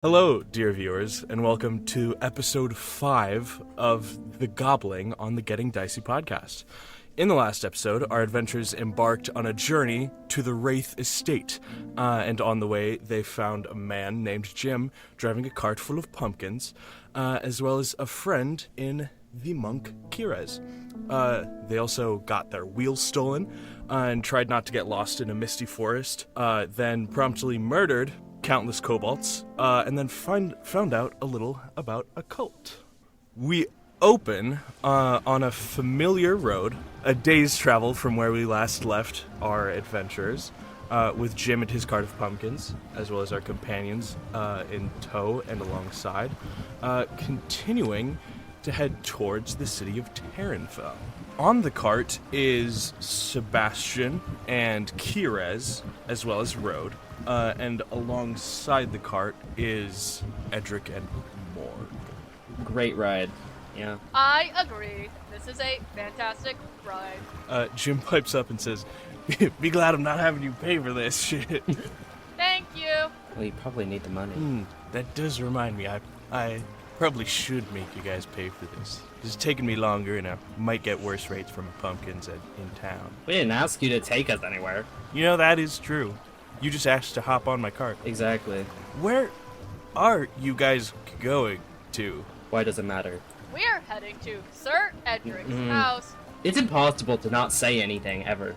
Hello, dear viewers, and welcome to episode 5 of the Gobbling on the Getting Dicey podcast. In the last episode, our adventurers embarked on a journey to the Raith estate, and on the way, they found a man named Jim driving a cart full of pumpkins, as well as a friend in the monk Keres. They also got their wheels stolen, and tried not to get lost in a misty forest, then promptly murdered countless kobolds, and then found out a little about a cult. We open on a familiar road, a day's travel from where we last left our adventurers, with Jim and his cart of pumpkins, as well as our companions in tow and alongside, continuing to head towards the city of Tarenfell. On the cart is Sebastian and Keres, as well as Rode. And alongside the cart is Edric and Morgue. Great ride, yeah. I agree. This is a fantastic ride. Jim pipes up and says, "Be glad I'm not having you pay for this shit." Thank you. Well, you probably need the money. That does remind me, I probably should make you guys pay for this. It's taking me longer, and I might get worse rates from pumpkins in town. We didn't ask you to take us anywhere. You know, that is true. You just asked to hop on my cart. Exactly. Where are you guys going to? Why does it matter? We're heading to Sir Edric's house. It's impossible to not say anything, ever.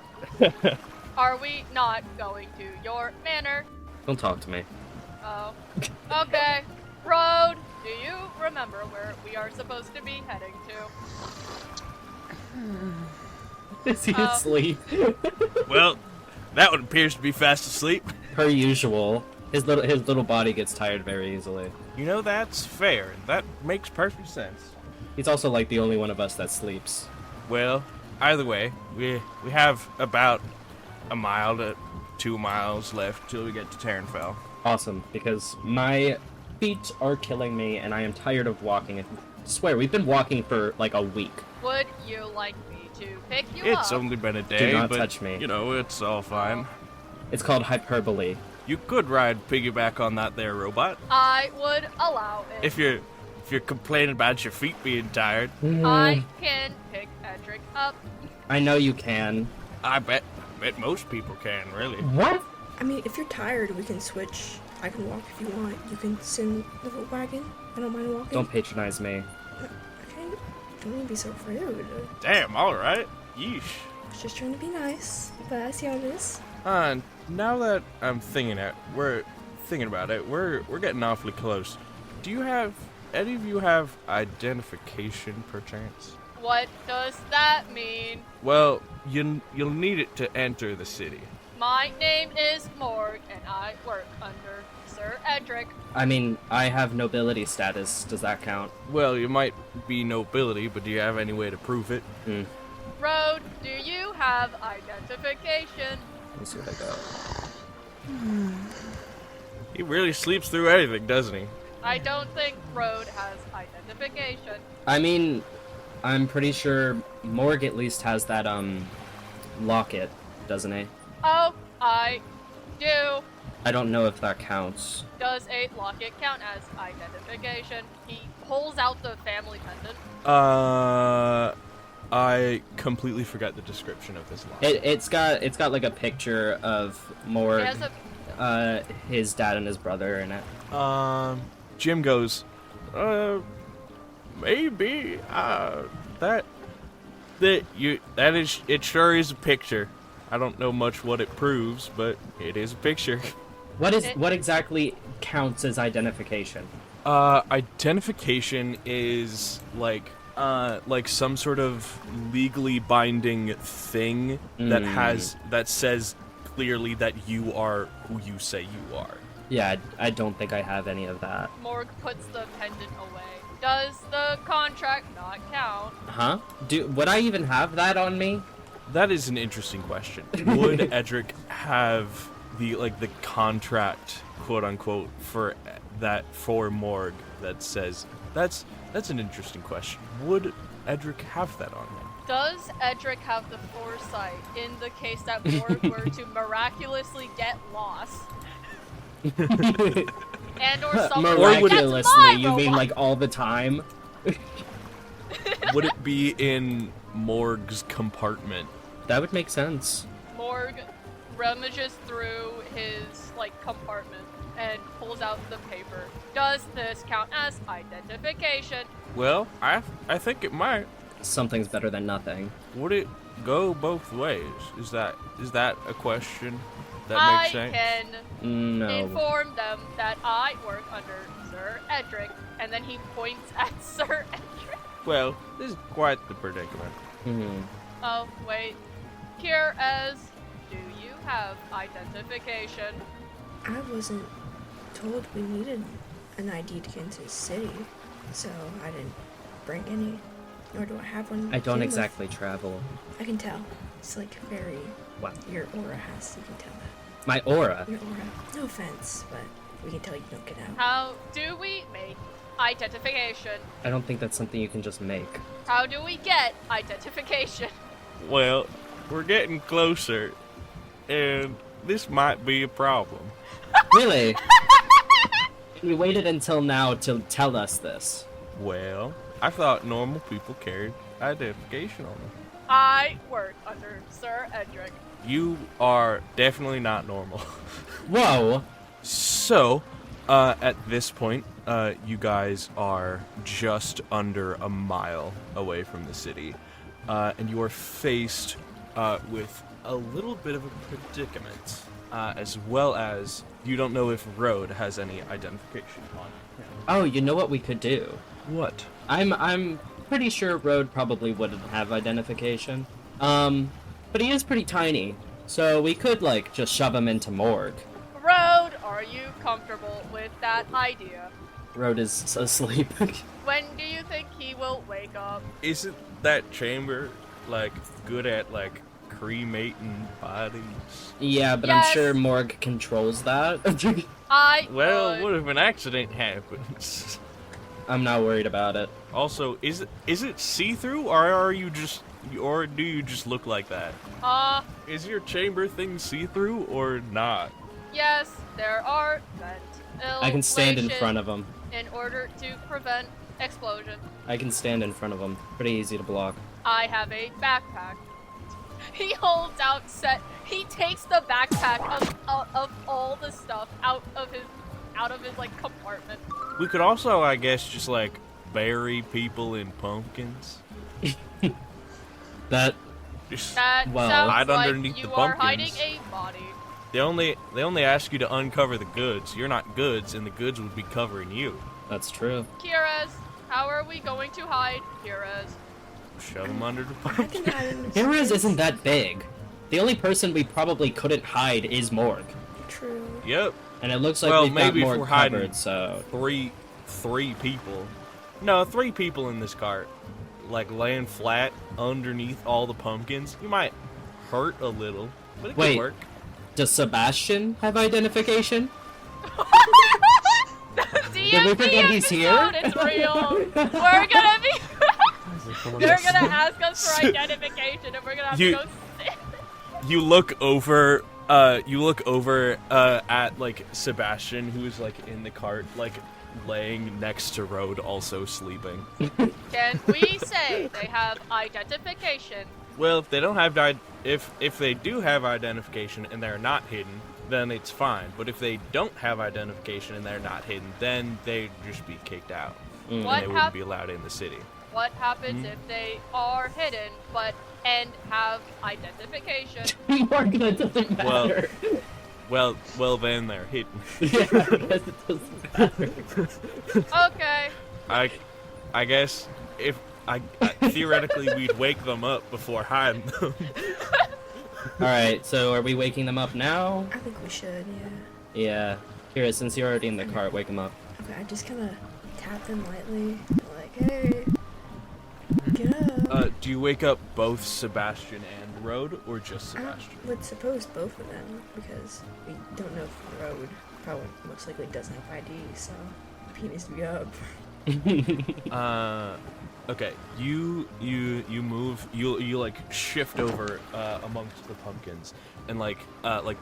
Are we not going to your manor? Don't talk to me. Oh. Okay. Road, do you remember where we are supposed to be heading to? Is he asleep? Well, that one appears to be fast asleep. Per usual. His little body gets tired very easily. You know, that's fair. That makes perfect sense. He's also like the only one of us that sleeps. Well, either way, we have about a mile to 2 miles left till we get to Tarenfell. Awesome, because my feet are killing me and I am tired of walking. I swear, we've been walking for like a week. Would you like me to pick you up? It's only been a day, Do not but, touch me. you know, it's all fine. It's called hyperbole. You could ride piggyback on that there robot. I would allow it. If you're complaining about your feet being tired. I can pick Edric up. I know you can. I bet most people can, really. What? I mean, if you're tired, we can switch. I can walk if you want. You can sit in the little wagon. I don't mind walking. Don't patronize me. Okay, don't even be so rude. Damn, alright. Yeesh. I was just trying to be nice, but I see how it is. Now that I'm thinking about it, we're getting awfully close. Do any of you have identification, perchance? What does that mean? Well, you'll need it to enter the city. My name is Morgue, and I work under Sir Edric. I mean, I have nobility status. Does that count? Well, you might be nobility, but do you have any way to prove it? Road, do you have identification? Let's see what I got. He really sleeps through anything, doesn't he? I don't think Road has identification. I mean, I'm pretty sure Morgue at least has that, locket, doesn't he? Oh, I do. I don't know if that counts. Does a locket count as identification? He pulls out the family pendant. I completely forgot the description of this lock. It's got like a picture of Morgue, It has his dad and his brother in it. Jim goes, maybe, it sure is a picture. I don't know much what it proves, but it is a picture. What exactly counts as identification? Identification is like some sort of legally binding thing that says clearly that you are who you say you are. Yeah, I don't think I have any of that. Morgue puts the pendant away. Does the contract not count? Huh? Would I even have that on me? That is an interesting question. Would Edric have the contract, quote unquote, for Morgue that says that's an interesting question. Would Edric have that on him? Does Edric have the foresight in the case that Morgue were to miraculously get lost And or someone Miraculously, you robot. mean like all the time? Would it be in Morgue's compartment? That would make sense. Morgue rummages through his compartment and pulls out the paper. Does this count as identification? Well, I think it might. Something's better than nothing. Would it go both ways? Is that a question that makes sense? I can No. inform them that I work under Sir Edric, and then he points at Sir Edric. Well, this is quite the predicament. Hmm. Oh, wait. Keres, do you have identification? I wasn't told we needed an ID to get into the city, so I didn't bring any, nor do I have one. I don't to exactly travel. I can tell. It's very. Wow. Your aura has. You can tell that. My aura? Your aura. No offense, but we can tell you don't get out. How do we make identification? I don't think that's something you can just make. How do we get identification? Well, we're getting closer, and this might be a problem. Really? You waited until now to tell us this. Well, I thought normal people carried identification on them. I work under Sir Edric. You are definitely not normal. Whoa! So, at this point, you guys are just under a mile away from the city, and you are faced with a little bit of a predicament, as well as you don't know if Road has any identification on him. Oh, you know what we could do? What? I'm pretty sure Road probably wouldn't have identification. But he is pretty tiny, so we could just shove him into Morgue. Road, are you comfortable with that idea? Road is asleep. When do you think he will wake up? Isn't that chamber, good at, cremating bodies? Yeah, but Yes. I'm sure Morgue controls that. Well, would. what if an accident happens? I'm not worried about it. Also, is it see-through, or do you just look like that? Is your chamber thing see-through or not? Yes, there are I can stand in front of him. in order to prevent explosion. I can stand in front of him. Pretty easy to block. I have a backpack. He holds out he takes the backpack of all the stuff out of his compartment. We could also, I guess, just bury people in pumpkins. That Just That Well, sounds hide like underneath you the are pumpkins. hiding a body. they only ask you to uncover the goods. You're not goods, and the goods would be covering you. that's true. Keres, how are we going to hide Keres? Shove them under the I pumpkin. can hide in the Keres space. isn't that big. The only person we probably couldn't hide is Morgue. True. Yep. And it looks like Well, we've maybe if got Morgue we're hiding- covered, so... Three people. No, 3 people in this cart. Laying flat underneath all the pumpkins. You might hurt a little, but it Wait. could work. Does Sebastian have identification? Did we forget he's here? It's real. We're gonna be. They're gonna ask us for identification, and we're gonna have You- to go sit. You look over at Sebastian, who's in the cart, laying next to Road, also sleeping. Can we say they have identification? Well, if they don't have if they do have identification and they're not hidden, then it's fine. But if they don't have identification and they're not hidden, then they'd just be kicked out, and What they wouldn't be allowed in the city. What happens if they are hidden and have identification? Morgue, that doesn't Well- matter. Well, then they're hidden. Yeah, I guess it doesn't matter. Okay. I guess if theoretically we'd wake them up before hiding them. Alright, so are we waking them up now? I think we should, yeah. Yeah. Here, since you're already in the cart, wake them up. Okay, I just kind of tap them lightly. Hey, get up. Do you wake up both Sebastian and Road, or just Sebastian? I would suppose both of them, because we don't know if the road probably most likely doesn't have ID, so he needs to be up. Okay. You move. You shift over amongst the pumpkins, and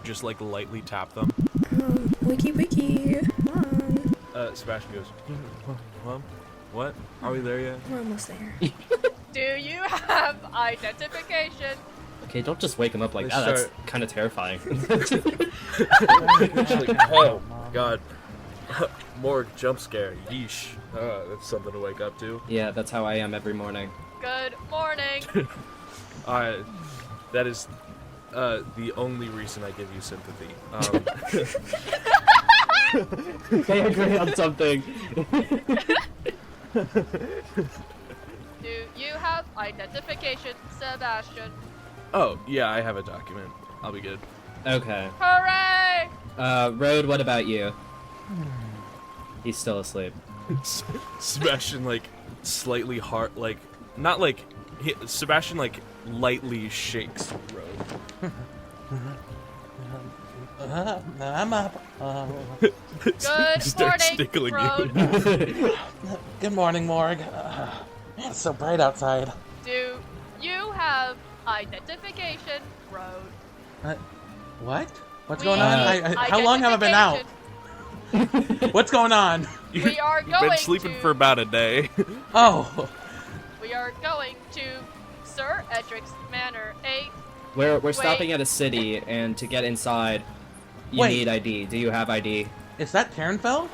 just lightly tap them. Wiki, come on. Sebastian goes, Mom, what? Are we there yet? We're almost there. Do you have identification? Okay, don't just wake him up like Let's that. That's start. kind of terrifying. Oh, God. Morgue jump scare. Yeesh. That's something to wake up to. Yeah, that's how I am every morning. Good morning. That is the only reason I give you sympathy. They agree on something. Do you have identification, Sebastian? Oh, yeah, I have a document. I'll be good. Okay. Hooray! Road, what about you? He's still asleep. Sebastian, like, slightly hard, like, not like, Sebastian, like, lightly shakes Road. I'm up. Good Starts morning, tickling Road. you. Good morning, Morgue. Man, it's so bright outside. Do you have identification, Road? What? What's We going on? need How long have I been out? identification. What's going on? We are You've going been sleeping to, for about a day. Oh, We are going to Sir Edric's manor. We're stopping at a city, and to get inside, you Wait. need ID. Do you have ID? is that Terranfell?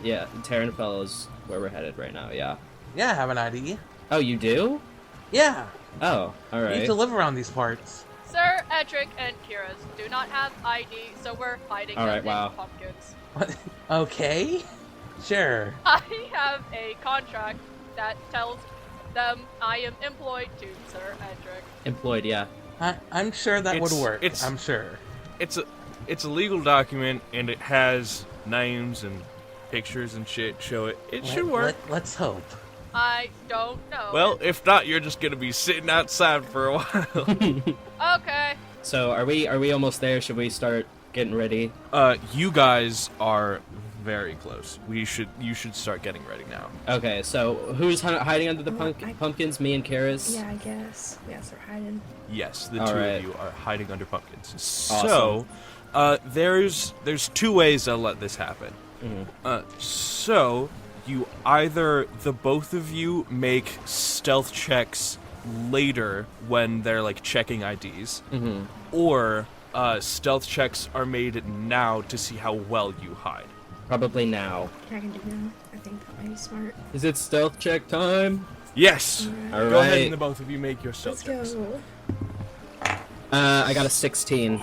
Yeah, Terranfell is where we're headed right now, yeah. Yeah, I have an ID. Oh, you do? Yeah, Oh, I alright. used to live around these parts. Sir Edric and Keres do not have ID, so we're hiding All them right, wow. in pumpkins. What? Okay, sure. I have a contract that tells them I am employed to Sir Edric. Employed, yeah. I'm sure that would It's- work. it's- I'm sure. It's a legal document, and it has names and pictures and shit. Show it. It should work. Let's hope. I don't know. Well, if not, you're just gonna be sitting outside for a while. Okay. So, are we almost there? Should we start getting ready? You guys are very close. You should start getting ready now. Okay, so who's hiding under the I- pumpkins? Me and Keres? Yeah, I guess. Yes, we're hiding. Yes, the All two right. of you are hiding under pumpkins. Awesome. So, there's two ways to let this happen. So you either the both of you make stealth checks later when they're like checking IDs, or stealth checks are made now to see how well you hide. Probably now. I can do now. I think that might be smart. Is it stealth check time? Yes. All Go ahead right. and the both of you make your stealth Let's checks. go. I got a 16.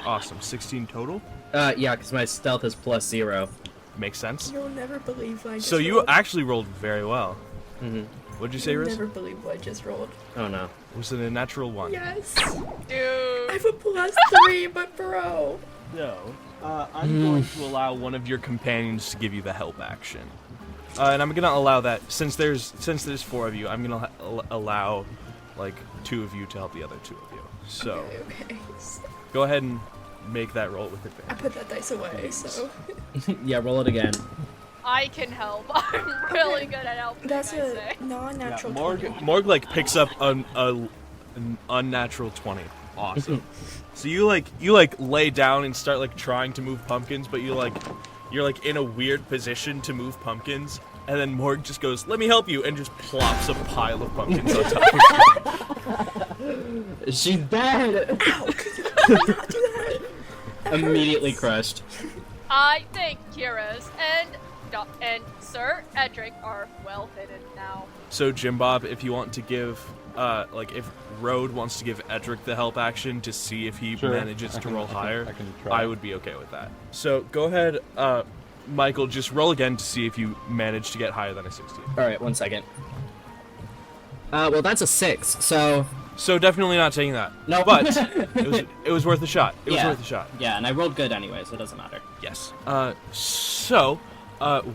Awesome. 16 total. Yeah, because my stealth is plus 0. Makes sense. You'll never believe what I just So you rolled. actually rolled very well. What'd you say, You'll Riz? never believe what I just rolled. Oh no. Was it a natural 1? Yes. Dude. I have a +3, but bro. No. I'm going to allow one of your companions to give you the help action. And I'm gonna allow that since there's 4 of you. I'm gonna allow like 2 of you to help the other 2 of you. So Okay. go ahead and make that roll with I advantage. put that dice away, so Yeah, roll it again. I can help. I'm really good at helping. that's I a say. non-natural. Morgue like picks up an unnatural 20. Awesome. So you lay down and start like trying to move pumpkins, but you're like in a weird position to move pumpkins, and then Morgue just goes, "Let me help you," and just plops a pile of pumpkins on top of you. She's dead! Ow! Could you not do that? Immediately crushed. I think Keres and Sir Edric are well hidden now. So jimbob, if you want to give, if Road wants to give Edric the help action to see if he Sure. manages I to can- roll I can- higher, I can try. I would be okay with that. So go ahead, Michael, just roll again to see if you manage to get higher than a 16. Alright, 1 second. Well, that's a 6, so... So definitely not taking that. No. But it was worth a shot. It was Yeah. worth a shot. Yeah, and I rolled good anyway, so it doesn't matter. Yes. So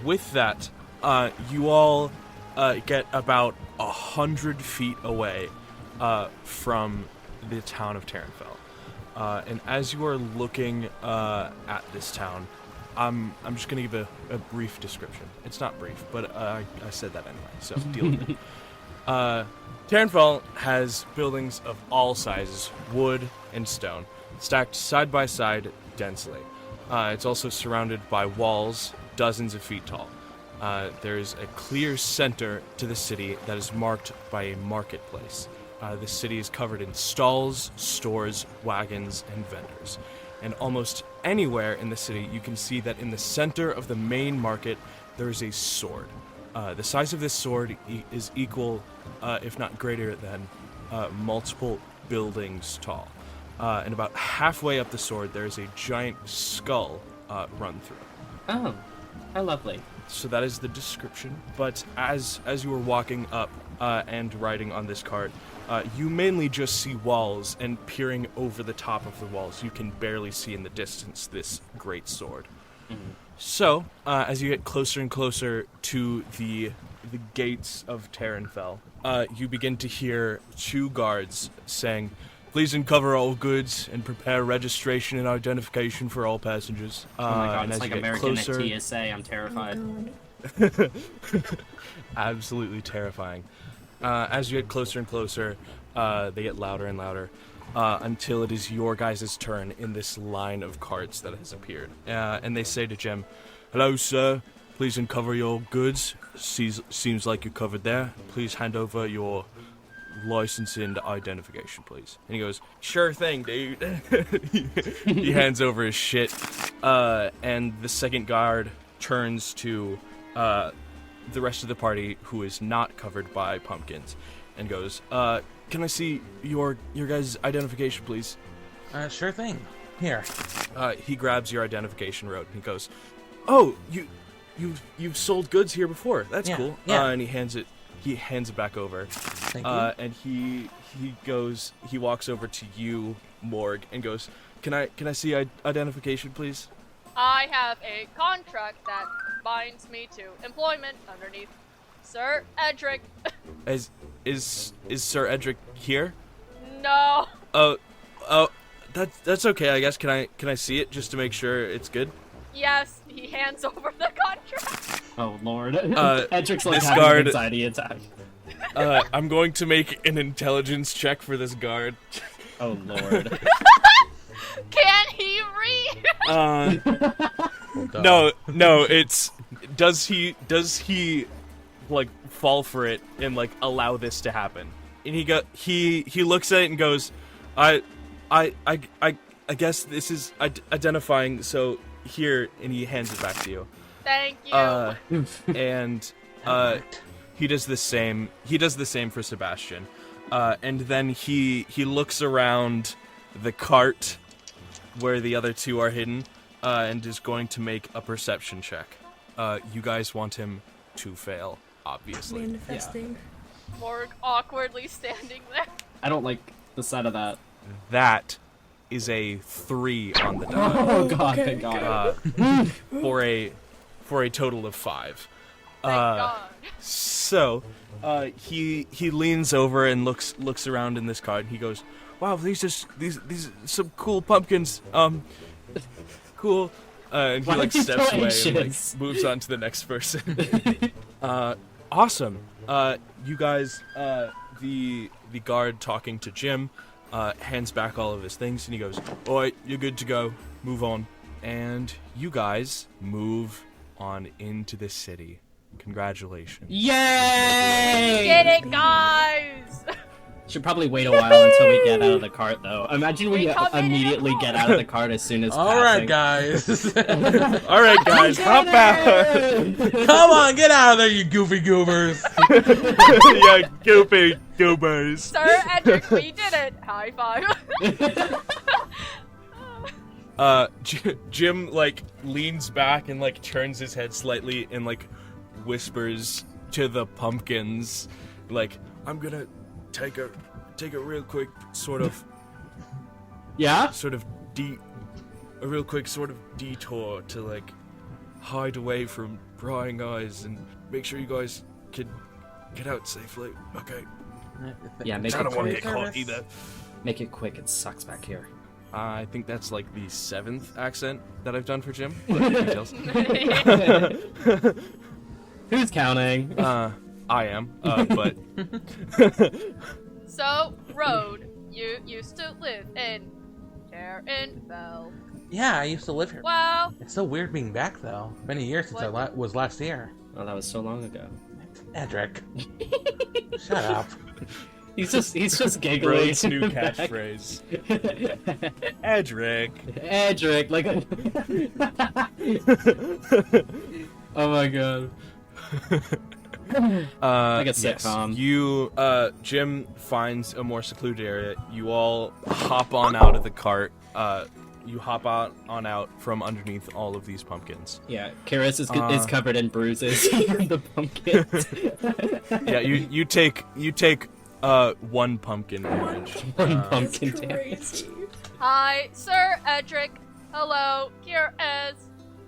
with that, you all get about 100 feet away from the town of Terranfell. And as you are looking at this town, I'm just gonna give a brief description. It's not brief, but I said that anyway, so deal with it. Terranfell has buildings of all sizes, wood and stone, stacked side by side densely. It's also surrounded by walls dozens of feet tall. There's a clear center to the city that is marked by a marketplace. The city is covered in stalls, stores, wagons, and vendors. And almost anywhere in the city, you can see that in the center of the main market, there is a sword. The size of this sword is equal, if not greater than, multiple buildings tall. And about halfway up the sword, there is a giant skull run through. Oh, how lovely. So that is the description. But as you were walking up and riding on this cart, you mainly just see walls, and peering over the top of the walls, you can barely see in the distance this great sword. Mm-hmm. So, as you get closer and closer to the gates of Terranfell, you begin to hear 2 guards saying, "Please uncover all goods and prepare registration and identification for all passengers." Oh my god, and it's as like you get American closer, at TSA, I'm terrified. Absolutely terrifying. As you get closer and closer, they get louder and louder, until it is your guys' turn in this line of carts that has appeared. And they say to Jim, "Hello, sir. Please uncover your goods. Seems like you're covered there. Please hand over your license and identification, please." And he goes, "Sure thing, dude." He hands over his shit, and the second guard turns to the rest of the party, who is not covered by pumpkins, and goes, "Can I see your guys' identification, please?" Sure thing. Here. He grabs your identification road, and he goes, "Oh, you've sold goods here before. That's cool." Yeah. And he hands it back over. Thank you. And he walks over to you, Morgue, and goes, Can I see identification, please?" I have a contract that binds me to employment underneath Sir Edric. Is Sir Edric here? No. Oh, that's okay, I guess. Can I see it just to make sure it's good? Yes, he hands over the contract. Oh lord. Edric's like this having guard- an anxiety attack. I'm going to make an intelligence check for this guard. Oh lord. Can he read? No, it's does he like fall for it and like allow this to happen? And he looks at it and goes, I guess this is identifying, so here, and he hands it back to you. Thank you. And he does the same for Sebastian. And then he looks around the cart where the other 2 are hidden, and is going to make a perception check. You guys want him to fail, obviously. Manifesting. Morgue awkwardly standing there. I don't like the sight of that. That is a 3 on the die. Oh god, okay. thank god. For a total of 5. Thank God. So, he leans over and looks around in this cart. And he goes, "Wow, these are some cool pumpkins. Cool." And he like steps away and like moves on to the next person. Awesome. You guys, the guard talking to Jim, hands back all of his things, and he goes, "All right, you're good to go. Move on." And you guys move on into the city. Congratulations. Yay! Get it, guys! Should probably wait a while until we get out of the cart, though. Imagine we come in immediately and get out of the cart as soon as Alright, passing. guys. All right, guys, hop out. Come on, get out of there, you goofy goobers. Yeah, goopy goobers. Sir Edric, we did it! High five. Jim like leans back and like turns his head slightly and like whispers to the pumpkins, like, "I'm gonna take a real quick sort of a real quick sort of detour to like hide away from prying eyes and make sure you guys can get out safely. Okay." Yeah, make I it don't want to quick. get caught either. Make it quick, it sucks back here. I think that's like the 7th accent that I've done for Jim. But details. Who's counting? I am, but So, Road, you used to live in Terranfell. Yeah, I used to live here. Well, It's so weird being back, though. Many years since I was last year. Oh, that was so long ago. Edric. Shut up. He's just giggling. Bro's new in the back. catchphrase. Edric. Edric, like oh my god. Like a sitcom. You, Jim finds a more secluded area. You all hop on out of the cart. You hop on out from underneath all of these pumpkins. Yeah, Keres is covered in bruises from the pumpkins. Yeah, you take one pumpkin damage. One pumpkin That's damage. crazy. hi, Sir Edric. Hello, here is.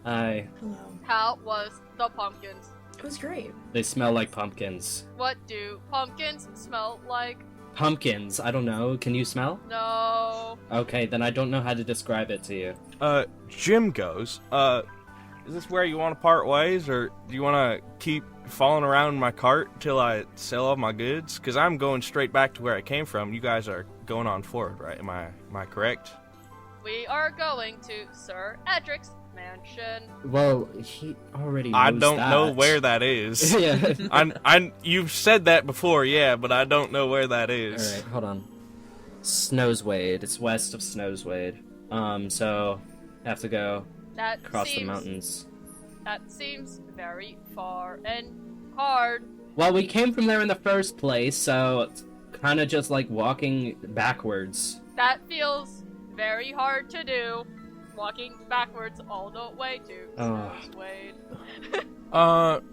Hi. Hello. How was the pumpkins? It was great. They smell like pumpkins. What do pumpkins smell like? Pumpkins, I don't know. Can you smell? No. Okay, then I don't know how to describe it to you. Jim goes, is this where you want to part ways, or do you want to keep following around my cart till I sell all my goods? Because I'm going straight back to where I came from. You guys are going on forward, right? Am I correct? We are going to Sir Edric's mansion. Well, he already knows I don't that. know where that is. Yeah. You've said that before, yeah, but I don't know where that is. Alright, hold on. Snowswade. It's west of Snowswade. So have to go That across seems the mountains. That seems very far and hard. Well, we came from there in the first place, so it's kind of just like walking backwards. That feels very hard to do. Walking backwards all the way to Ugh. Snowswade.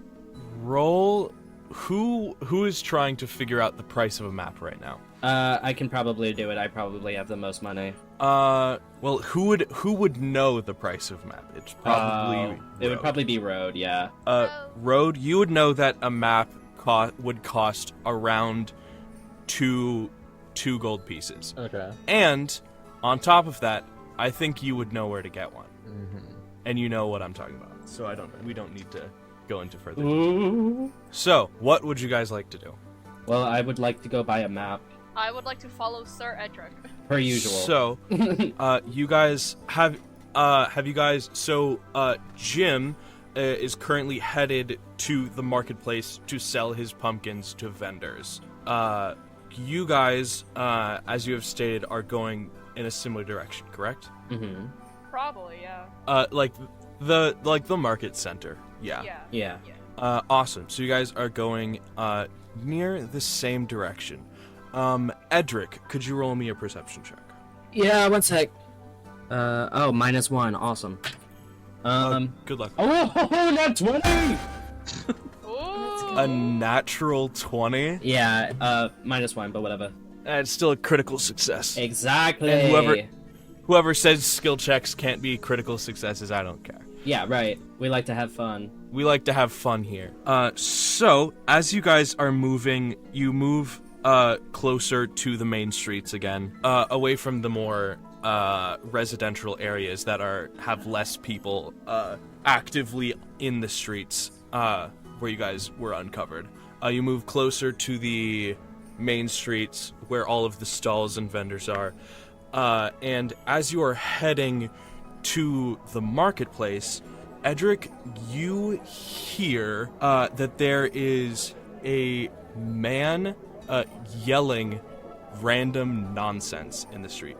Roll. Who is trying to figure out the price of a map right now? I can probably do it. I probably have the most money. Well, who would know the price of a map? It's probably It would Road. probably be Road, yeah. Road, you would know that a map would cost around two gold pieces. Okay. And on top of that, I think you would know where to get one. Mm-hmm. And you know what I'm talking about. So we don't need to go into further. Ooh. So, what would you guys like to do? Well, I would like to go buy a map, I would like to follow Sir Edric. per usual. So, you guys Jim is currently headed to the marketplace to sell his pumpkins to vendors. You guys, as you have stated, are going in a similar direction, correct? Mm-hmm. Probably, yeah. Like the market center. Yeah. Yeah. Awesome. So you guys are going near the same direction. Edric, could you roll me a perception check? Yeah, one sec. -1. Awesome. Good luck. Oh, not 20! Ooh. A natural 20? Yeah, -1, but whatever. It's still a critical success. Exactly. And whoever says skill checks can't be critical successes, I don't care. Yeah, right. We like to have fun. We like to have fun here. So, as you guys are moving, you move closer to the main streets again, away from the more residential areas that have less people actively in the streets where you guys were uncovered. You move closer to the main streets where all of the stalls and vendors are. And as you are heading to the marketplace, Edric, you hear that there is a man yelling random nonsense in the street.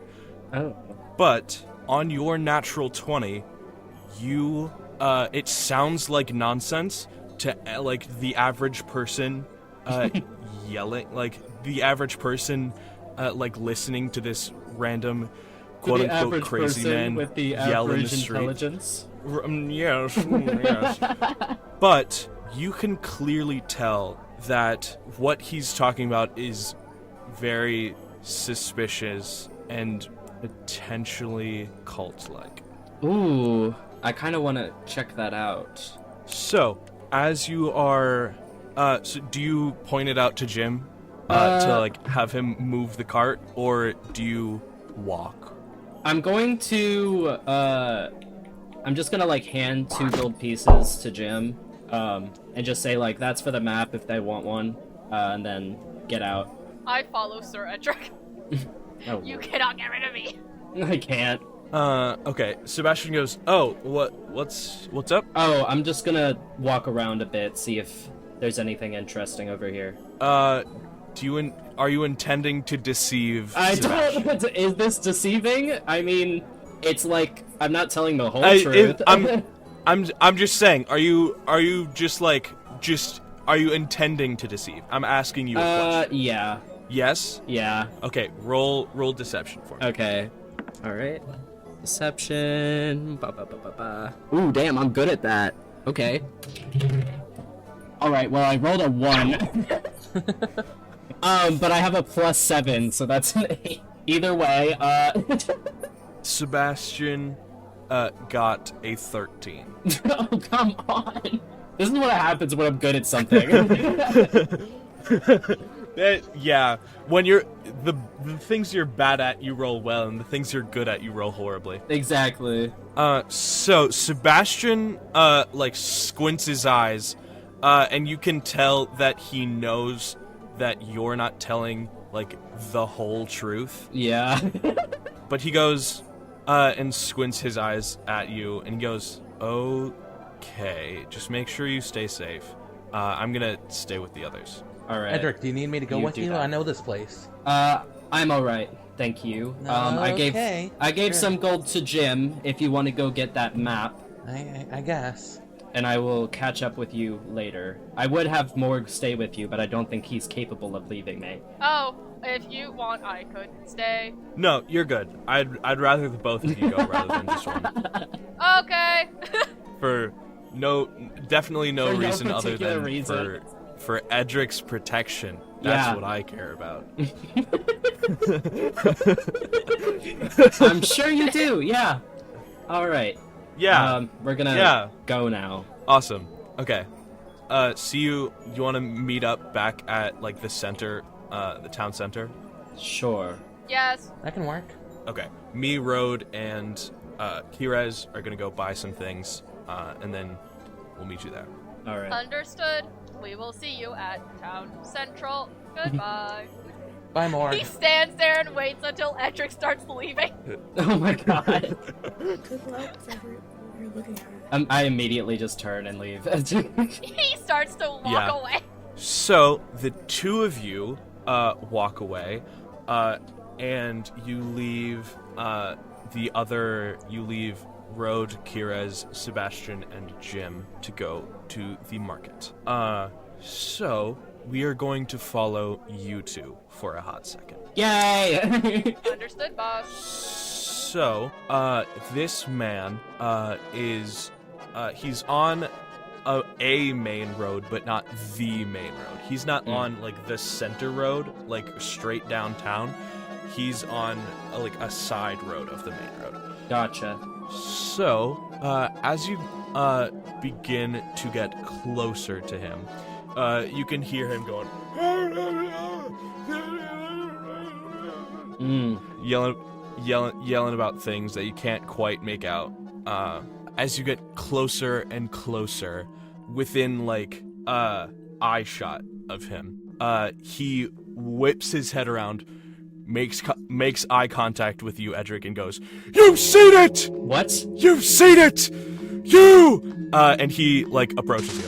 Oh. But on your natural 20, it sounds like nonsense to like the average person yelling, like the average person like listening to this random quote unquote crazy man with the yell in the average street. intelligence. Yes, yes. But you can clearly tell that what he's talking about is very suspicious and potentially cult-like. Ooh, I kind of want to check that out. So, as you are, so do you point it out to Jim to like have him move the cart, or do you walk? I'm going to, I'm just gonna like hand 2 gold pieces to Jim, and just say like, that's for the map if they want one, and then get out. I follow Sir Edric. Oh, You cannot get rid of me. I can't. Okay. Sebastian goes, "Oh, what's up?" Oh, I'm just gonna walk around a bit, see if there's anything interesting over here. Are you intending to deceive I Sebastian? don't. Is this deceiving? I mean, it's like I'm not telling the whole I'm just saying. Are you intending to deceive? I'm asking you a question. Yeah. Yes. Yeah. Okay. Roll deception for me. Okay. All right. Deception. Ba, ba, ba, ba, ba. Ooh, damn! I'm good at that. Okay. All right. Well, I rolled a 1. But I have a +7, so that's an 8. Either way, Sebastian got a 13. Oh, come on. This is what happens when I'm good at something. Yeah, when you're the things you're bad at, you roll well, and the things you're good at, you roll horribly. Exactly. So Sebastian squints his eyes, and you can tell that he knows that you're not telling the whole truth. Yeah. But he goes and squints his eyes at you, and he goes, "Okay, just make sure you stay safe. I'm gonna stay with the others." All right. Edric, do you need me to go with you? that. I know this place. I'm all right. Thank you. I gave some gold to Jim if you want to go get that map, I guess. and I will catch up with you later. I would have Morgue stay with you, but I don't think he's capable of leaving me. Oh, if you want, I could stay. No, you're good. I'd rather the both of you go rather than just one. Okay. For definitely no For no reason other particular than reason. for Edric's protection. That's Yeah. what I care about. I'm sure you do. Yeah. All right. Yeah. We're gonna go now. Awesome. Okay. See you. You want to meet up back at the center, the town center? Sure. Yes. That can work. Okay. Me, Road, and Keres are gonna go buy some things, and then we'll meet you there. All right. Understood. We will see you at Town Central. Goodbye. Bye, Morgue. He stands there and waits until Edric starts leaving. Oh my god. Good luck, whatever you're looking at. I immediately just turn and leave. He starts to walk away. So the two of you walk away, and you leave you leave Road, Keres, Sebastian, and Jim to go to the market. So we are going to follow you two for a hot second. Yay! Understood, boss. So, this man is he's on a main road, but not the main road. He's not on the center road, straight downtown. He's on a side road of the main road. Gotcha. So, as you begin to get closer to him, you can hear him going, yelling about things that you can't quite make out. As you get closer and closer, within eye shot of him, he whips his head around, makes eye contact with you, Edric, and goes, "You've seen it! What? You've seen it! You!" And he approaches you.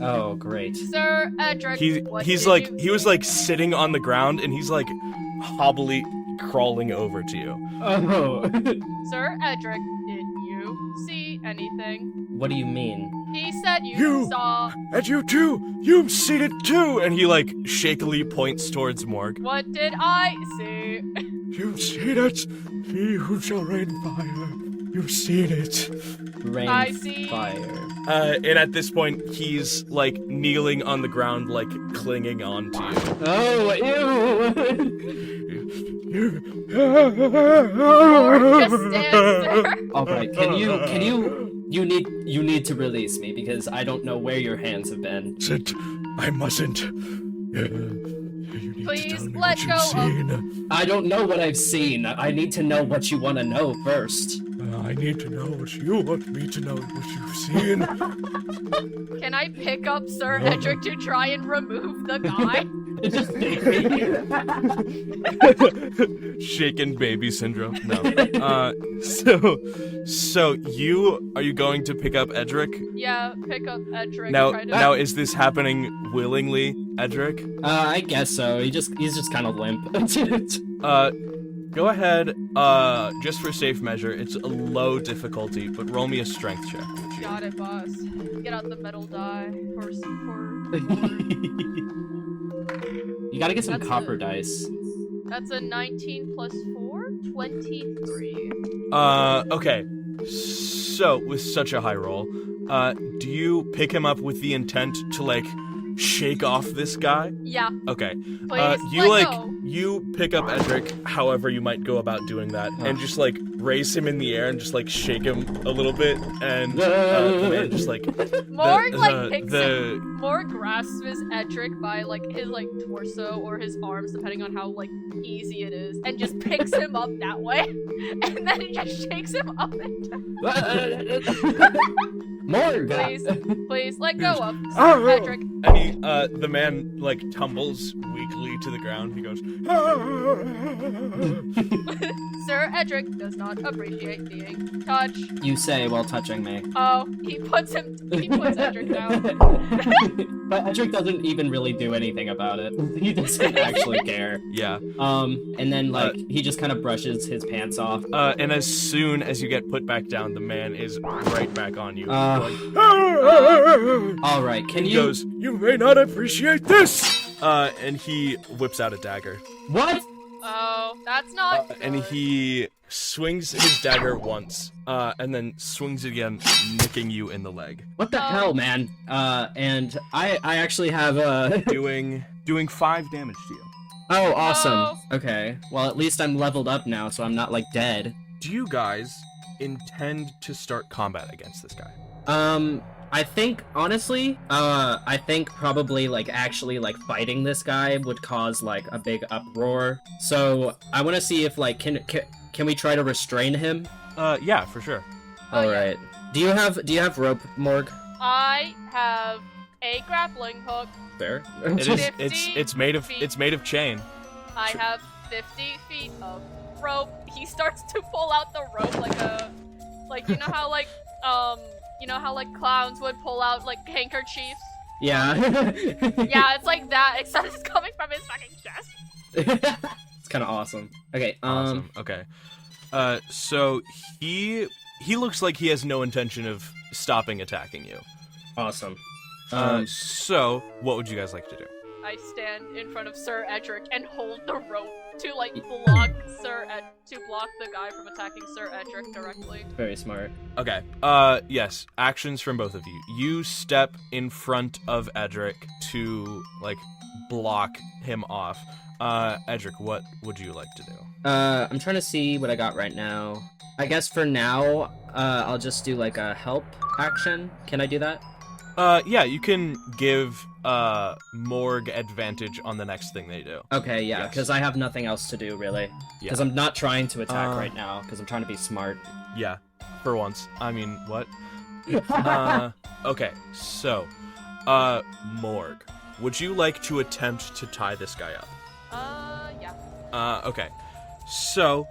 Oh, great. Sir Edric, He was sitting on the ground, and he's hobbly crawling over to you. Oh. Sir Edric, did you see anything? What do you mean? He said you saw. And you too! You've seen it too! And he shakily points towards Morgue. What did I see? You've seen it! He who shall rain fire. You've seen it. Rain I see. fire. And at this point, he's kneeling on the ground, clinging on to you. Oh, ew! Morgue just stands there. All right, you need to release me because I don't know where your hands have been. Sit. I mustn't. Please let go of. I don't know what I've seen. I need to know what you want to know first. I need to know what you want me to know, what you've seen. Can I pick up Sir Edric to try and remove the guy? Just baby. Shaken baby syndrome. No. So are you going to pick up Edric? Yeah, pick up Edric. Now is this happening willingly, Edric? I guess so. He's just kind of limp. Go ahead. Just for safe measure, it's a low difficulty, but roll me a strength check. Got it, boss. Get out the metal die for You gotta get some copper dice. That's a 19 plus 4, 23. Okay. So, with such a high roll, do you pick him up with the intent to, like, shake off this guy? Yeah. Okay. Please, You pick up Edric, however you might go about doing that, and just, like, raise him in the air and just, like, shake him a little bit, and the man just, like... Morgue grasps his Edric by, like, his, like, torso or his arms, depending on how, like, easy it is, and just picks him up that way, and then he just shakes him up and down. Morgue! Please, let go of Edric. And he, the man, like, tumbles weakly to the ground. He goes, Sir Edric does not appreciate being touched. You say while touching me. Oh, he puts Edric down. But Edric doesn't even really do anything about it. He doesn't actually care. Yeah. And then, like, he just kind of brushes his pants off. And as soon as you get put back down, the man is right back on you. Alright, can He you... goes, you may not appreciate this! And he whips out a dagger. What? Oh, that's not good. And he swings his dagger once, and then swings it again, nicking you in the leg. What the hell, man? And I actually have, Doing 5 damage to you. Oh, awesome. Oh. Okay. Well, at least I'm leveled up now, so I'm not, like, dead. Do you guys intend to start combat against this guy? I think, honestly, I think probably, like, actually, like, fighting this guy would cause, like, a big uproar. So, I want to see if, like, can we try to restrain him? Yeah, for sure. Alright. Do you have rope, Morgue? I have a grappling hook. Fair. It's made of chain. I have 50 feet of rope. He starts to pull out the rope like you know how like clowns would pull out like handkerchiefs. Yeah. Yeah, it's like that, except it's coming from his fucking chest. It's kind of awesome. Okay. Awesome. Okay. So he looks like he has no intention of stopping attacking you. Awesome. So what would you guys like to do? I stand in front of Sir Edric and hold the rope to like block the guy from attacking Sir Edric directly. Very smart. Okay. Yes. Actions from both of you. You step in front of Edric to like block him off. Edric, what would you like to do? I'm trying to see what I got right now. I guess for now, I'll just do like a help action. Can I do that? Yeah, you can give Morgue advantage on the next thing they do. Okay, yeah, Yes. because I have nothing else to do, really. Because I'm not trying to attack right now, because I'm trying to be smart. Yeah, for once. I mean, what? Okay, so, Morgue, would you like to attempt to tie this guy up? Yeah. Okay. So,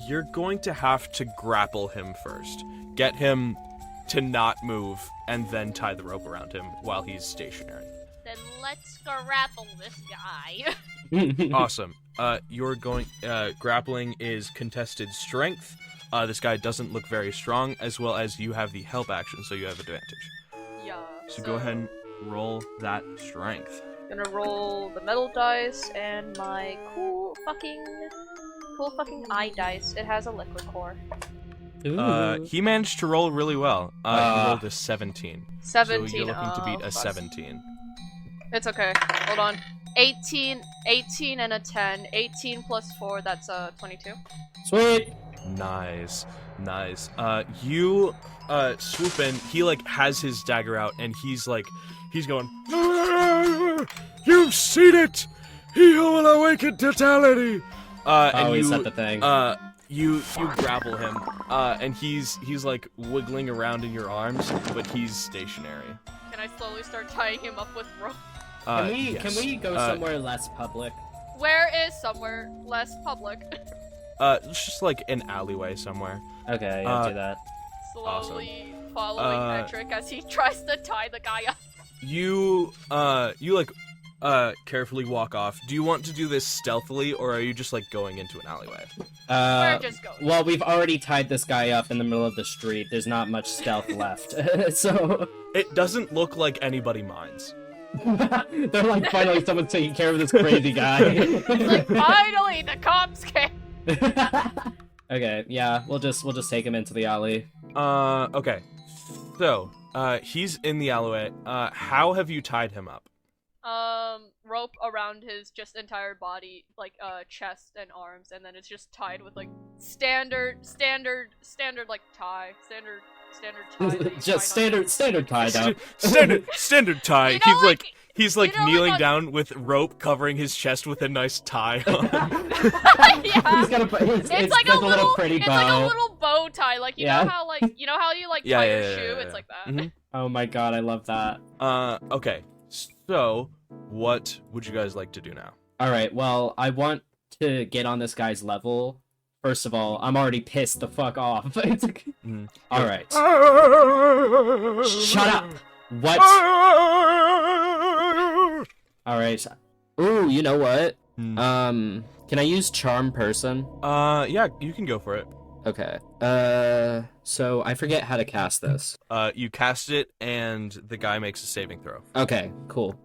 you're going to have to grapple him first. Get him to not move, and then tie the rope around him while he's stationary. Then let's grapple this guy. Awesome. Grappling is contested strength. This guy doesn't look very strong, as well as you have the help action, so you have advantage. Yeah. So go ahead and roll that strength. Gonna roll the metal dice and my cool fucking eye dice. It has a liquid core. He managed to roll really well. He rolled a 17. 17. So you're looking to beat a fuck. 17. It's okay. Hold on. 18 and a 10. 18 plus 4, that's 22. Sweet! Nice. You swoop in. He like has his dagger out, and he's going. "Ah, you've seen it. He who will awaken totality. And he said the thing. You grapple him, and he's like wiggling around in your arms, but he's stationary. Can I slowly start tying him up with rope? Can we go somewhere less public? Where is somewhere less public? It's just like an alleyway somewhere. Okay, I'll do that. Slowly following Edric as he tries to tie the guy up. You carefully walk off. Do you want to do this stealthily, or are you just like going into an alleyway? We're just going. Well, we've already tied this guy up in the middle of the street. There's not much stealth left, so It doesn't look like anybody minds. they're like, finally, someone's taking care of this crazy guy. It's like, finally, the cops came. Okay, yeah, we'll just take him into the alley. Okay. So, he's in the alleyway. How have you tied him up? Rope around his just entire body, like, chest and arms, and then it's just tied with, like, standard, like, tie. Standard tie. that you Just find on- standard tied up. Standard tie. You know, He's you know, kneeling like down with rope covering his chest with a nice tie on. Yeah. He's got It's like a little pretty it's bow. like a little bow tie, like you Yeah. know how you tie your shoe, it's like that. Mhm. Oh my god, I love that. Okay. So, what would you guys like to do now? Alright, well, I want to get on this guy's level. First of all, I'm already pissed the fuck off. Alright. Shut up! What? Alright. Ooh, you know what? Can I use Charm Person? Yeah, you can go for it. Okay. So I forget how to cast this. You cast it, and the guy makes a saving throw. Okay, cool.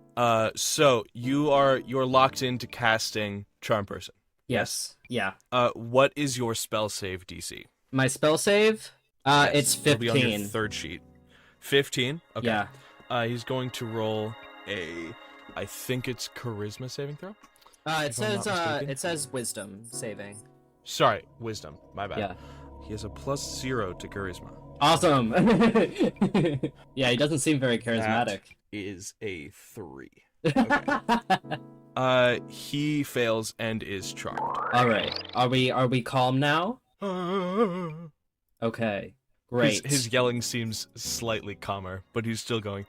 So you're locked into casting Charm Person. Yes. Yeah. What is your spell save DC? My spell save? Yes, It's it'll be on your 15. third sheet. 15? Okay. Yeah. He's going to roll I think it's charisma saving throw? It I'm not says mistaken. it says wisdom saving. Sorry, wisdom. My bad. Yeah. He has a +0 to charisma. Awesome. Yeah, he doesn't seem very charismatic. Is a 3. He fails and is charmed. All right. Are we calm now? Okay. Great. His yelling seems slightly calmer, but he's still going.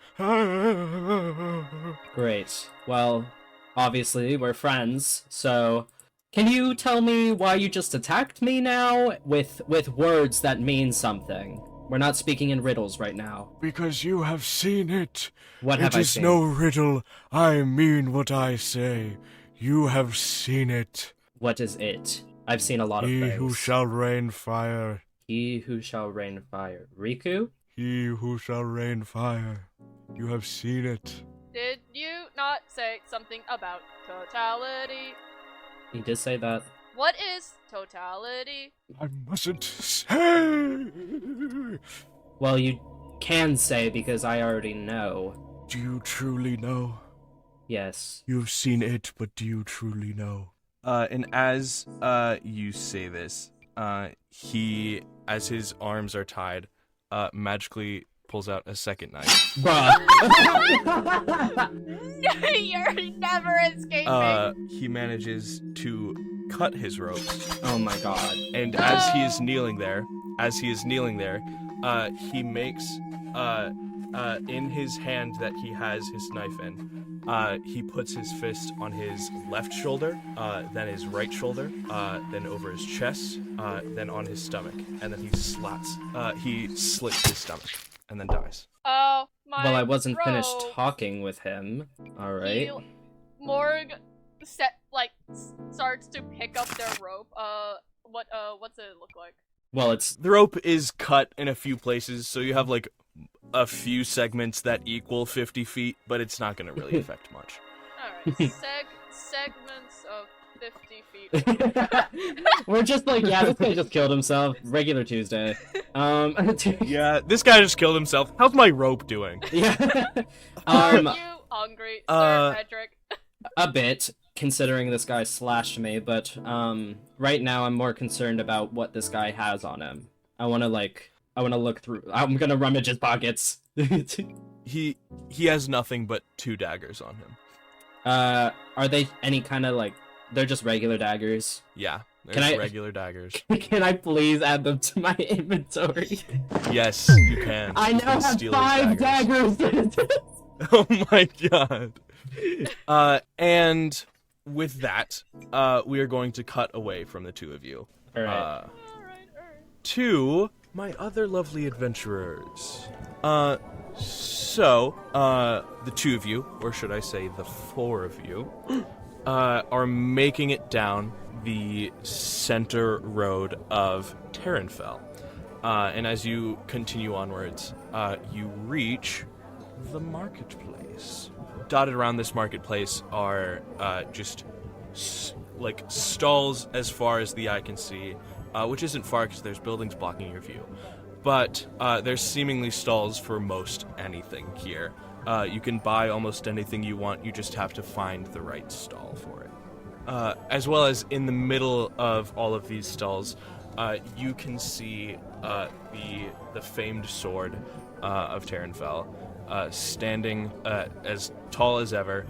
Great. Well, obviously we're friends, so can you tell me why you just attacked me now with words that mean something? We're not speaking in riddles right now. Because you have seen it. What have I seen? riddle. I mean what I say. You have seen it. What is it? I've seen a lot of things. rain fire. He who shall rain fire. Riku? He who shall rain fire. You have seen it. Did you not say something about totality? He did say that. What is totality? I mustn't say. Well, you can say because I already know. Do you truly know? Yes. You've seen it, but do you truly know? And as you say this, he, as his arms are tied, magically pulls out a second knife. Bruh. You're never escaping. He manages to cut his rope, Oh my god. and as he is kneeling there, he makes in his hand that he has his knife in, he puts his fist on his left shoulder, then his right shoulder, then over his chest, then on his stomach, and then he slits his stomach, and then dies. Oh my. Well, I wasn't finished rope. talking with him. Alright. Morgue starts to pick up their rope. What's it look like? Well, it's... The rope is cut in a few places, so you have like a few segments that equal 50 feet, but it's not going to really affect much. Alright, segments of 50 feet. We're just like, yeah, this guy just killed himself. Regular Tuesday. Yeah, this guy just killed himself. How's my rope doing? Yeah. Are you hungry, Sir Edric? A bit, considering this guy slashed me, but right now I'm more concerned about what this guy has on him. I want to look through. I'm gonna rummage his pockets. He has nothing but 2 daggers on him. Are they any kind of like? They're just regular daggers. Yeah, they're Can I- regular daggers. Can I please add them to my inventory? Yes, you can. I You now can have steal his 5 daggers. Oh my god. And with that, we are going to cut away from the two of you. All right. To my other lovely adventurers. So, the two of you, or should I say the four of you, are making it down the center road of Terranfell. And as you continue onwards, you reach the marketplace. Dotted around this marketplace are just like stalls as far as the eye can see, which isn't far because there's buildings blocking your view. But there's seemingly stalls for most anything here. You can buy almost anything you want, you just have to find the right stall for it. As well as in the middle of all of these stalls, you can see the famed sword of Terranfell standing as tall as ever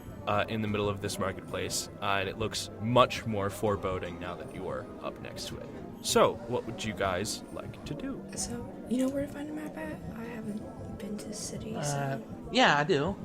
in the middle of this marketplace, and it looks much more foreboding now that you are up next to it. So, what would you guys like to do? So, you know where to find a map at? I haven't been to the city, so... Yeah, I do.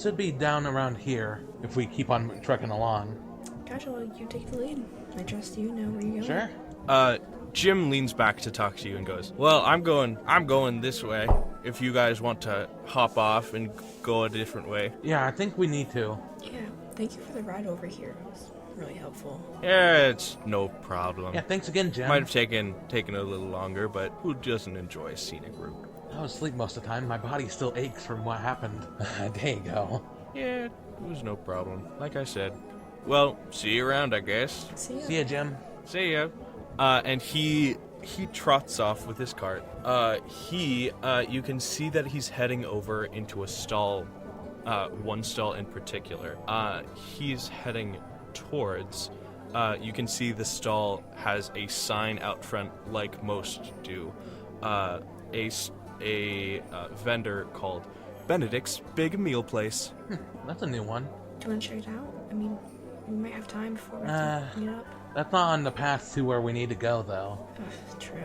Should be down around here if we keep on trucking along. Gotcha, well, you take the lead. I trust you know where you're going. Sure. Jim leans back to talk to you and goes, "Well, I'm going this way. If you guys want to hop off and go a different way." Yeah, I think we need to. Yeah, thank you for the ride over here. It was really helpful. Yeah, it's no problem. Yeah, thanks again, Jim. Might have taken a little longer, but who doesn't enjoy a scenic route? I was asleep most of the time. My body still aches from what happened a day ago. Yeah, it was no problem. Like I said. Well, see you around, I guess. See ya. See ya, Jim. See ya. And he trots off with his cart. You can see that he's heading over into a stall, one stall in particular. He's heading towards, you can see the stall has a sign out front like most do. A vendor called Benedict's Big Meal Place. That's a new one. Do you want to check it out? I mean, we might have time before we have to meet up. That's not on the path to where we need to go, though. True.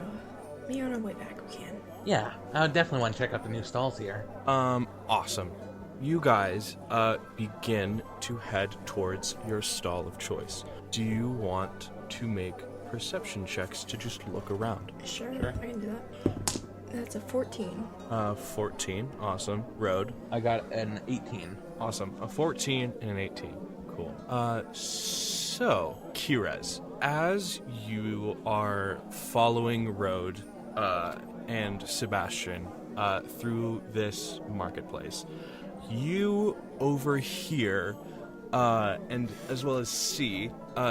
Maybe on our way back we can. Yeah, I would definitely want to check out the new stalls here. Awesome. You guys, begin to head towards your stall of choice. Do you want to make perception checks to just look around? Sure. I can do that. That's a 14. 14. Awesome. Road. I got an 18. Awesome. A 14 and an 18. Cool. So, Keres, as you are following Road and Sebastian through this marketplace, you overhear and as well as see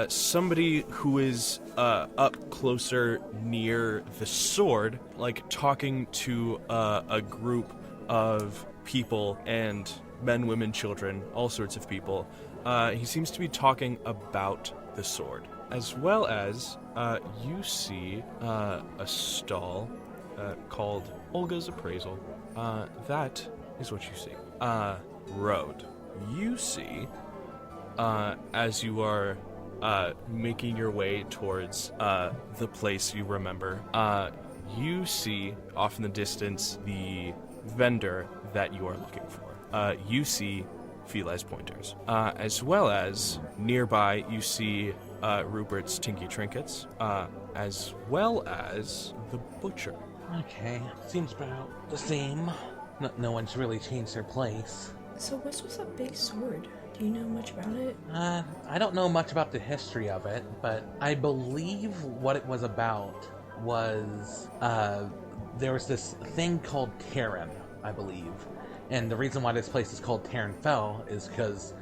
somebody who is up closer near the sword, like talking to a group of people and men, women, children, all sorts of people. He seems to be talking about the sword, as well as you see a stall called Olga's Appraisal. That is what you see. Road. You see, as you are making your way towards the place you remember, you see off in the distance the vendor that you are looking for. You see Feli's pointers. As well as nearby, you see Rupert's Tinky Trinkets, as well as the Butcher. Okay, seems about the same. No one's really changed their place. So what's with that big sword? Do you know much about it? I don't know much about the history of it, but I believe what it was about was, there was this thing called Terran, I believe. And the reason why this place is called Terranfell is because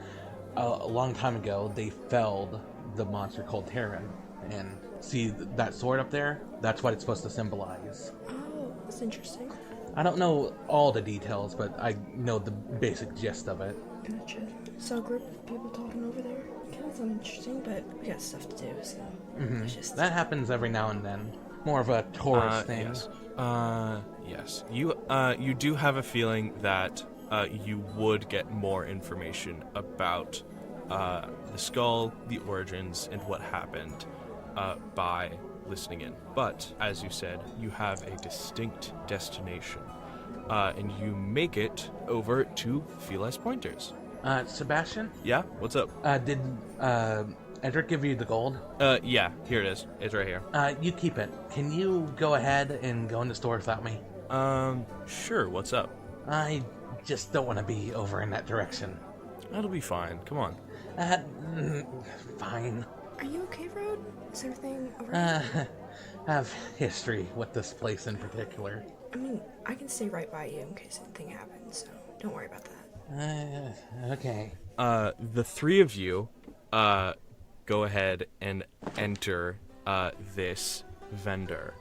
a long time ago they felled the monster called Terran. And see that sword up there? That's what it's supposed to symbolize. Oh, that's interesting. I don't know all the details, but I know the basic gist of it. Gotcha. So a group of people talking over there? Kind of sounds interesting, but we got stuff to do, so... It's just... That happens every now and then. More of a tourist thing. Yes. Yes. You do have a feeling that you would get more information about the skull, the origins, and what happened by listening in. But, as you said, you have a distinct destination, and you make it over to Feli's Pointers. Sebastian? Yeah, what's up? Did Edric give you the gold? Yeah, here it is. It's right here. You keep it. Can you go ahead and go in the store without me? Sure, what's up? I just don't want to be over in that direction. That'll be fine. Come on. Fine. Are you okay, Rod? Is everything alright? I have history with this place in particular. I mean, I can stay right by you in case anything happens, so don't worry about that. Okay. The three of you, go ahead and enter, this vendor.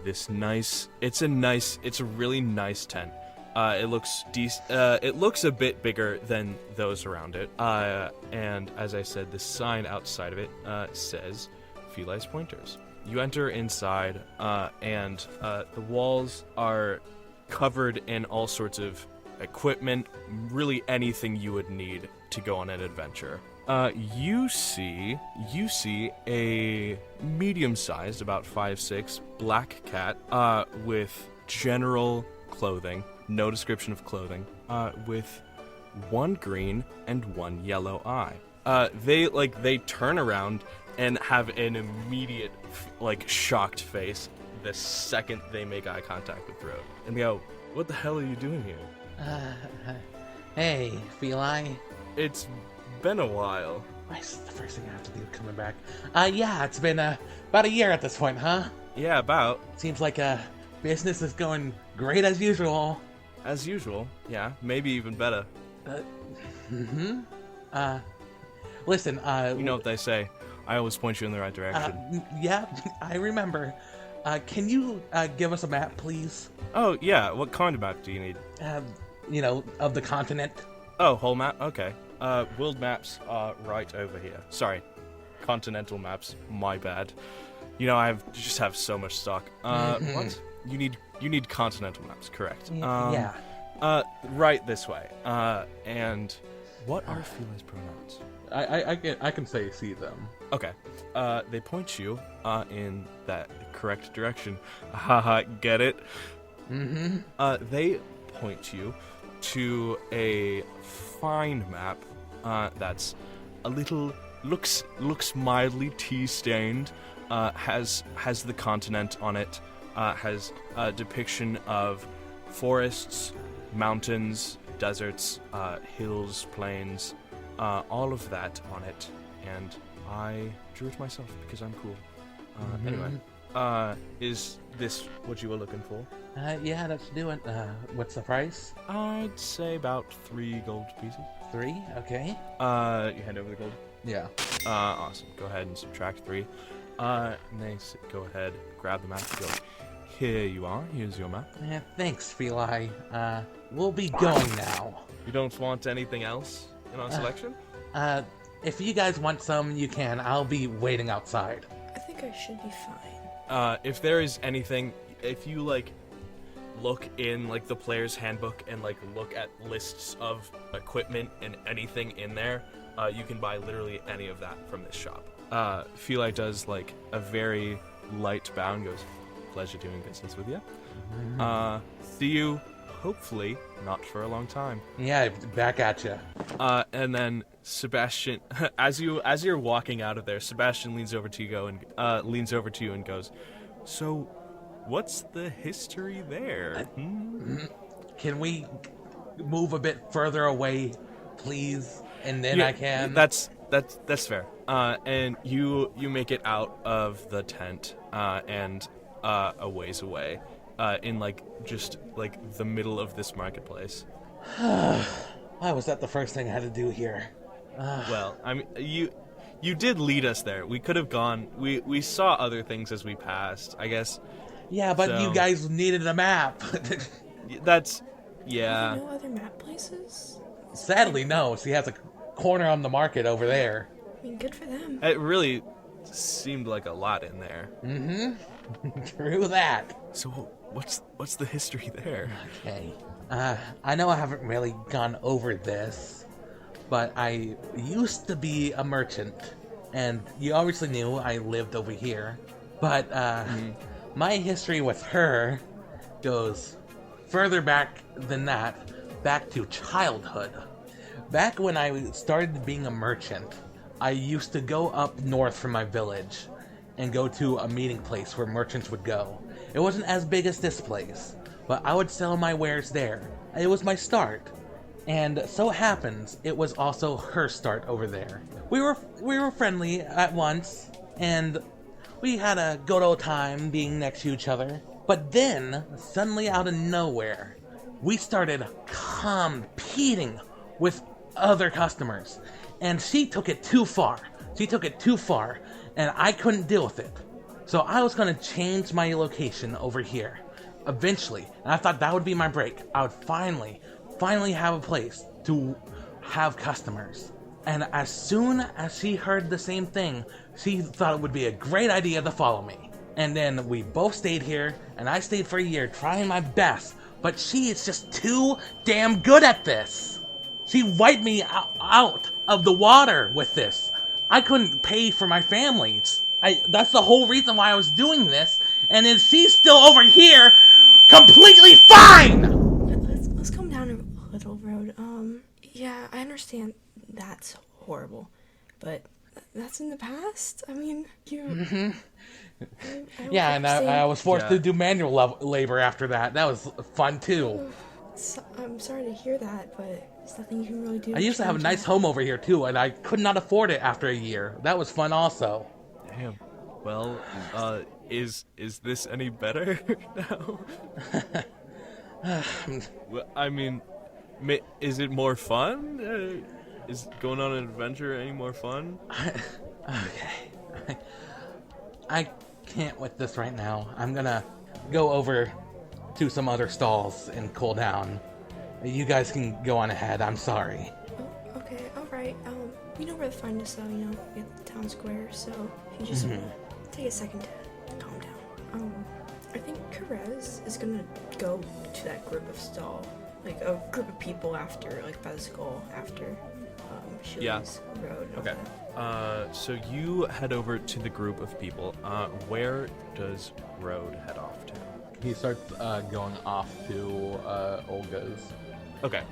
It's a really nice tent. It looks a bit bigger than those around it. And as I said, the sign outside of it, says Feli's Pointers. You enter inside, and the walls are covered in all sorts of equipment, really anything you would need to go on an adventure. You see a medium-sized, about 5'6", black cat, with general clothing, no description of clothing, with one green and one yellow eye. They turn around and have an immediate, shocked face the second they make eye contact with Rode. And they go, "What the hell are you doing here?" Hey, Feli. It's been a while. Why is the first thing I have to do coming back? Yeah, it's been about a year at this point, huh? Yeah, about. Seems like business is going great as usual. As usual, yeah. Maybe even better. Listen, you know what they say. I always point you in the right direction. Yeah, I remember. Can you give us a map, please? Oh, yeah. What kind of map do you need? Of the continent. Oh, whole map? Okay. World maps are right over here. Sorry. Continental maps. My bad. I just have so much stock. What? You need continental maps, correct? Yeah. Right this way. And what are Feli's pronouns? I can say see them. Okay. They point you in that correct direction. Haha, get it? Mm-hmm. They point you to a fine map that's a little looks mildly tea-stained, has the continent on it, has a depiction of forests, mountains, deserts, hills, plains, all of that on it, and I drew it myself because I'm cool. Anyway, is this what you were looking for? Yeah, let's do it. What's the price? I'd say about 3 gold pieces. 3? Okay. You hand over the gold? Yeah. Awesome. Go ahead and subtract 3. Nice. Go ahead, grab the map. Go. Here you are. Here's your map. Yeah, thanks, Feli. We'll be going now. You don't want anything else in our selection? If you guys want some, you can. I'll be waiting outside. I think I should be fine. If there is anything, if you, look in, the player's handbook and, look at lists of equipment and anything in there, you can buy literally any of that from this shop. Feli does, a very light bow and goes, "Pleasure doing business with you. See you, hopefully, not for a long time." Yeah, back at you. And then Sebastian, as you're walking out of there, Sebastian leans over to you and goes, "So, what's the history there?" Can we move a bit further away, please? And then I can. That's fair. And you make it out of the tent, and a ways away, in just the middle of this marketplace. Why was that the first thing I had to do here? Well, I mean, you did lead us there. We could have gone. We saw other things as we passed, I guess. Yeah, but you guys needed a map. That's Are yeah. there no other map places? Sadly, no. She has a corner on the market over there. I mean, good for them. It really seemed like a lot in there. Mm-hmm. True that. So what's the history there? Okay. I know I haven't really gone over this, but I used to be a merchant, and you obviously knew I lived over here. But my history with her goes further back than that, back to childhood. Back when I started being a merchant, I used to go up north from my village and go to a meeting place where merchants would go. It wasn't as big as this place, but I would sell my wares there. It was my start. And so happens, it was also her start over there. We were friendly at once, and we had a good old time being next to each other. But then, suddenly out of nowhere, we started competing with other customers. And she took it too far. And I couldn't deal with it. So I was going to change my location over here. Eventually. And I thought that would be my break. I would finally have a place to have customers. And as soon as she heard the same thing, she thought it would be a great idea to follow me. And then we both stayed here, and I stayed for a year trying my best, but she is just too damn good at this. She wiped me out of the water with this. I couldn't pay for my families. That's the whole reason why I was doing this, and then she's still over here, completely fine! Let's calm down a little, Road. Yeah, I understand that's horrible, but that's in the past. I mean, you... Yeah, and I was forced to do manual labor after that. That was fun, too. I'm sorry to hear that, but there's nothing you can really do. I used to have a nice home over here, too, and I could not afford it after a year. That was fun, also. Damn. Well, is this any better now? Well, I mean, is it more fun? Is going on an adventure any more fun? Okay. I can't with this right now. I'm gonna go over to some other stalls and cool down. You guys can go on ahead. I'm sorry. Oh, okay, alright. We know where to find us, though, you know, at the town square, so if you just take a second to calm down. I think Keres is gonna go to that group of stall, like a group of people after, like by the skull, after she leaves Road. Okay. So you head over to the group of people. Where does Road head off to? He starts going off to Olga's. Okay.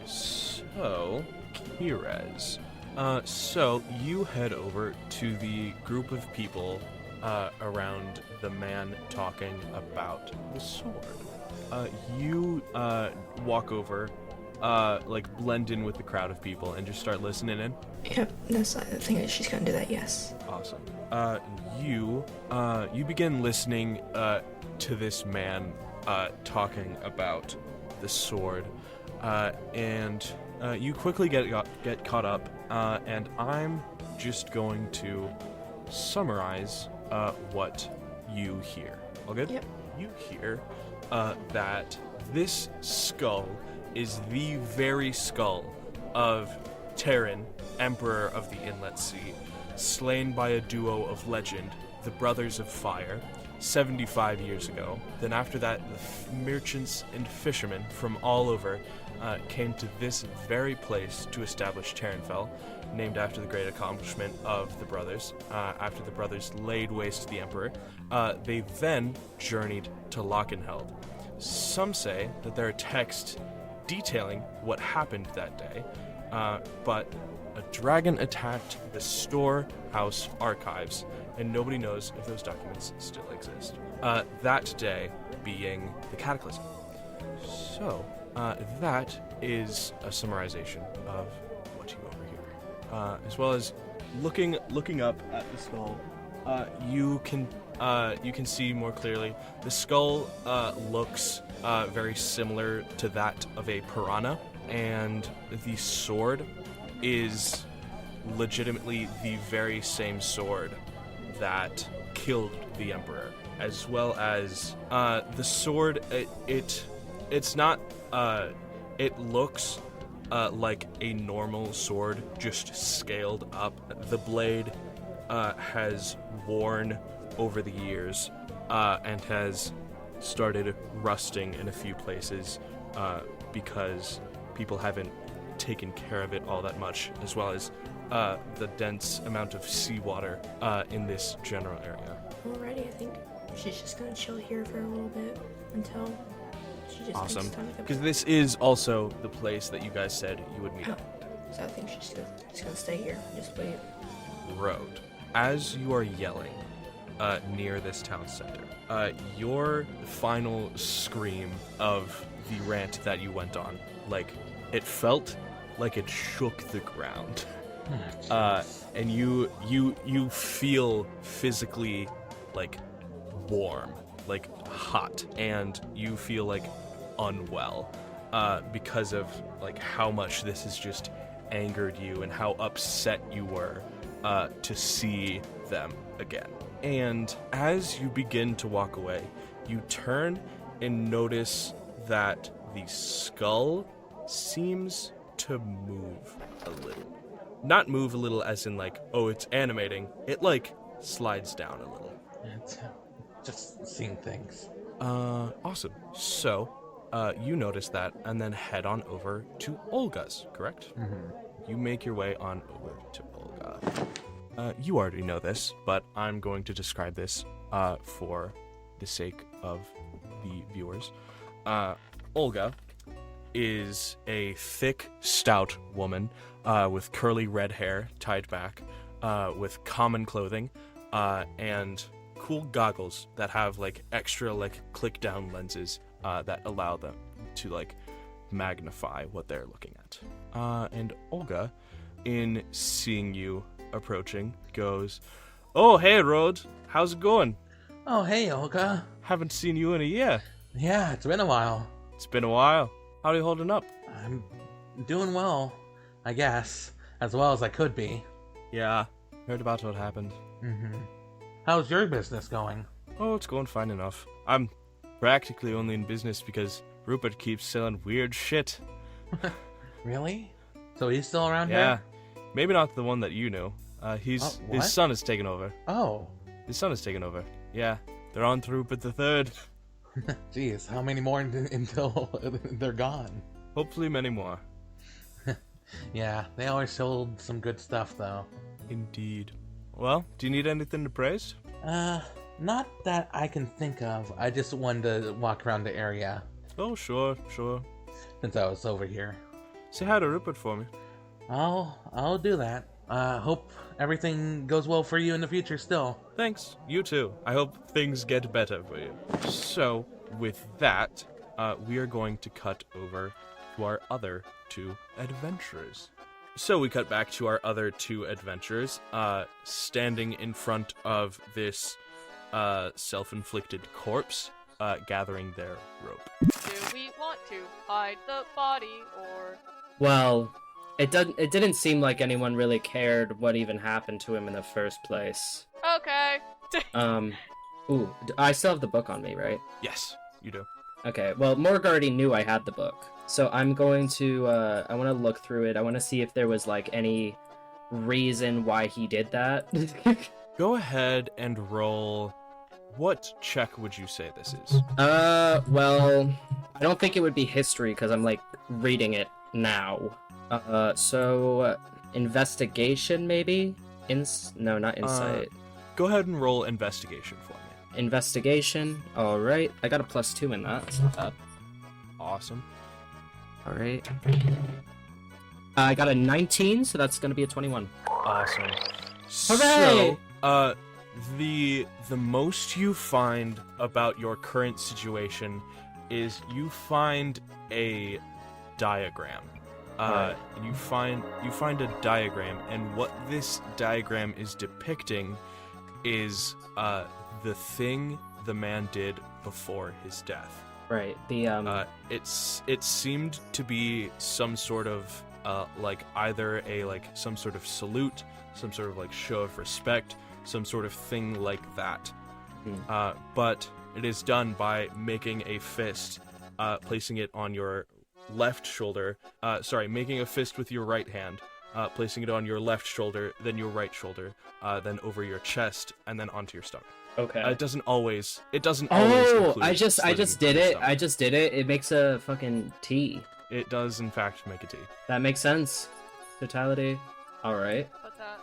So Keres. So you head over to the group of people around the man talking about the sword. You walk over, like blend in with the crowd of people and just start listening in. Yep, that's, I think she's gonna do that, yes. Awesome. You begin listening to this man talking about the sword, and you quickly get caught up, and I'm just going to summarize what you hear. All good? Yep. You hear that this skull is the very skull of Terran, Emperor of the Inlet Sea, slain by a duo of legend, the Brothers of Fire, 75 years ago. Then after that, the merchants and fishermen from all over came to this very place to establish Terranfell, named after the great accomplishment of the brothers. After the brothers laid waste to the Emperor, they then journeyed to Lockenheld. Some say that there are texts detailing what happened that day, but a dragon attacked the storehouse archives, and nobody knows if those documents still exist. That day being the Cataclysm. So, that is a summarization of what you overhear. As well as looking up at the skull, you can see more clearly. The skull looks very similar to that of a piranha, and the sword is legitimately the very same sword that killed the Emperor, as well as the sword. It's not. It looks like a normal sword, just scaled up. The blade has worn over the years and has started rusting in a few places because people haven't taken care of it all that much, as well as the dense amount of seawater in this general area. Alrighty, I think she's just gonna chill here for a little bit until She just Awesome. thinks it's Because this is also the place that you guys said you would meet up. So I think she's gonna stay here and just wait. Road. As you are yelling near this town center, your final scream of the rant that you went on, like, it felt like it shook the ground. And you feel physically, like, warm, like, hot, and you feel, like, unwell, because of, like, how much this has just angered you and how upset you were to see them again. And as you begin to walk away, you turn and notice that the skull seems to move a little. Not move a little as in, like, oh, it's animating. It, like, slides down a little. It's just seeing things. Awesome. So, you notice that and then head on over to Olga's, correct? Mm-hmm. You make your way on over to Olga. You already know this, but I'm going to describe this for the sake of the viewers. Olga is a thick, stout woman with curly red hair tied back, with common clothing, and cool goggles that have, like, extra, like, click-down lenses that allow them to, like, magnify what they're looking at. And Olga, in seeing you approaching, goes, "Oh, hey, Rod. How's it going? Oh, hey, Olga. Haven't seen you in a year." Yeah, it's been a while. It's been a while. How are you holding up? I'm doing well, I guess. As well as I could be. Yeah, heard about what happened. Mm-hmm. How's your business going? Oh, it's going fine enough. I'm practically only in business because Rupert keeps selling weird shit. Really? So he's still around Yeah. here? Maybe not the one that you know. His son has taken over. Oh. His son has taken over. Yeah, they're on to Rupert the Third. Jeez, how many more until they're gone? Hopefully many more. Yeah, they always sold some good stuff, though. Indeed. Well, do you need anything to praise? Not that I can think of. I just wanted to walk around the area Oh, sure. since I was over here. Say hi to Rupert for me. I'll do that. Hope everything goes well for you in the future still. Thanks. You too. I hope things get better for you. So, with that, we are going to cut over to our other two adventurers. So we cut back to our other two adventurers, standing in front of this self-inflicted corpse, gathering their rope. Do we want to hide the body or... Well, it didn't seem like anyone really cared what even happened to him in the first place. Okay. Ooh, I still have the book on me, right? Yes, you do. Okay, well, Morgue already knew I had the book. So I'm going to, I want to look through it. I want to see if there was, like, any reason why he did that. Go ahead and roll. What check would you say this is? Well, I don't think it would be history because I'm, like, reading it now. So, investigation, maybe? No, not insight. Go ahead and roll investigation for me. Investigation, alright. I got a +2 in that. That's not bad. Awesome. Alright. I got a 19, so that's gonna be a 21. Awesome. Hooray! So, the most you find about your current situation is you find a diagram. Right. You find a diagram, and what this diagram is depicting is the thing the man did before his death. Right. The it seemed to be some sort of like either some sort of salute, some sort of like show of respect, some sort of thing like that. But it is done by making a fist, placing it on your left shoulder. Making a fist with your right hand, placing it on your left shoulder, then your right shoulder, then over your chest, and then onto your stomach. Okay. It doesn't always. Oh, include I just slitting did your it. stomach. I just did it. It makes a fucking T. It does in fact make a T. That makes sense. Totality. All right. What's that?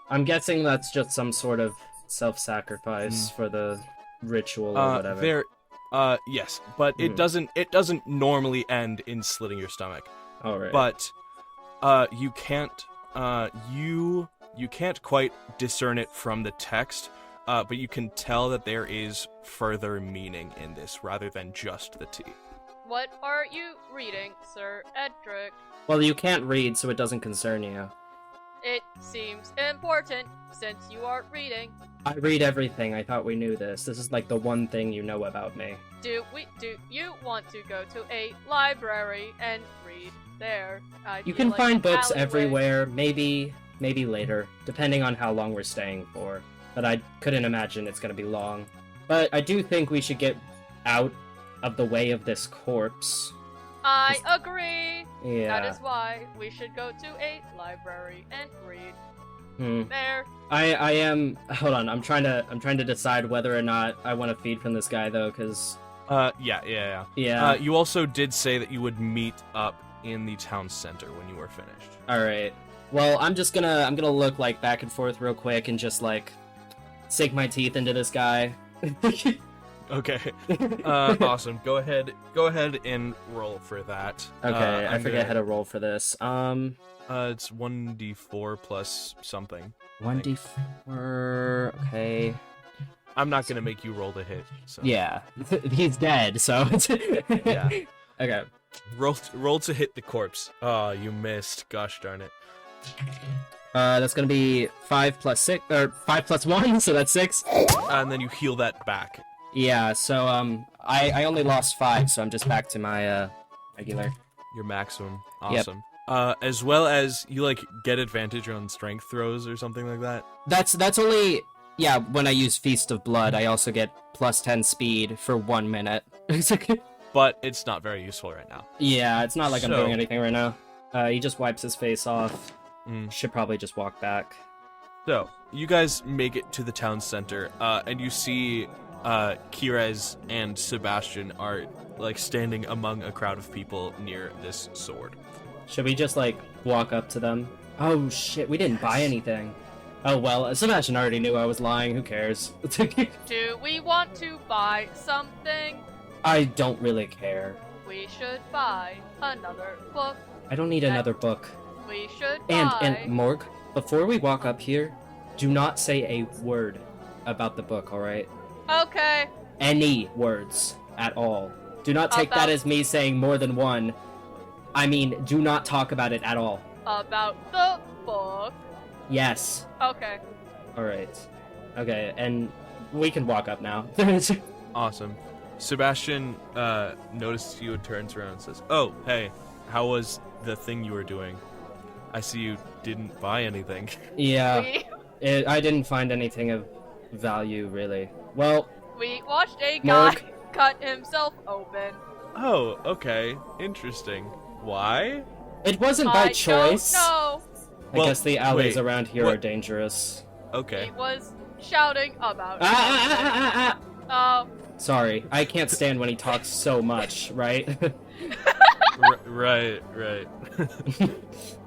I'm guessing that's just some sort of self-sacrifice for the ritual or whatever. Yes, but it doesn't normally end in slitting your stomach. All right. But you can't quite discern it from the text, but you can tell that there is further meaning in this rather than just the T. What are you reading, Sir Edric? Well, you can't read, so it doesn't concern you. It seems important, since you are reading. I read everything. I thought we knew this. This is like the one thing you know about me. Do you want to go to a library and read there? You can find books alleyway. everywhere. Maybe later, depending on how long we're staying for. But I couldn't imagine it's gonna be long. But I do think we should get out of the way of this corpse. I agree. Yeah. That is why we should go to a library and read. There. I am. Hold on. I'm trying to decide whether or not I want to feed from this guy though, because. Yeah. Yeah. You also did say that you would meet up in the town center when you were finished. All right. Well, I'm gonna look like back and forth real quick and just like sink my teeth into this guy. Okay. Awesome. Go ahead and roll for that. Okay, I forget how to roll for this. It's 1d4 plus something. 1d4. Okay. I'm not gonna make you roll to hit. So. Yeah, he's dead. So. Yeah. Okay. Roll to hit the corpse. Oh, you missed. Gosh darn it. That's gonna be 5 plus 6, or 5 plus 1, so that's 6. And then you heal that back. Yeah. So I only lost 5, so I'm just back to my regular. Your maximum. Awesome. As well as you like get advantage on strength throws or something like that. That's only when I use Feast of Blood, I also get plus 10 speed for 1 minute. But it's not very useful right now. Yeah, it's not like I'm So- doing anything right now. He just wipes his face off. Should probably just walk back. So, you guys make it to the town center, and you see Keres and Sebastian are like standing among a crowd of people near this sword. Should we just like walk up to them? Oh shit, we didn't buy anything. Oh well, Sebastian already knew I was lying, who cares? Do we want to buy something? I don't really care. We should buy another book. I don't need another book. We should buy... And Morgue, before we walk up here, do not say a word about the book, alright? Okay. Any words at all. Do not take that About- as me saying more than one. I mean, do not talk about it at all. About the book. Yes. Okay. Alright. Okay, and we can walk up now. Awesome. Sebastian notices you and turns around and says, "Oh, hey, how was the thing you were doing? I see you didn't buy anything." Yeah. We, I didn't find anything of value, really. Well, we watched a guy Morgue. cut himself open. Oh, okay. Interesting. Why? it wasn't by choice. No. I Well, guess the alleys wait, around here what- are dangerous. Okay. He was shouting about Ah! Oh, Sorry, I can't stand when he talks so much, right? Right.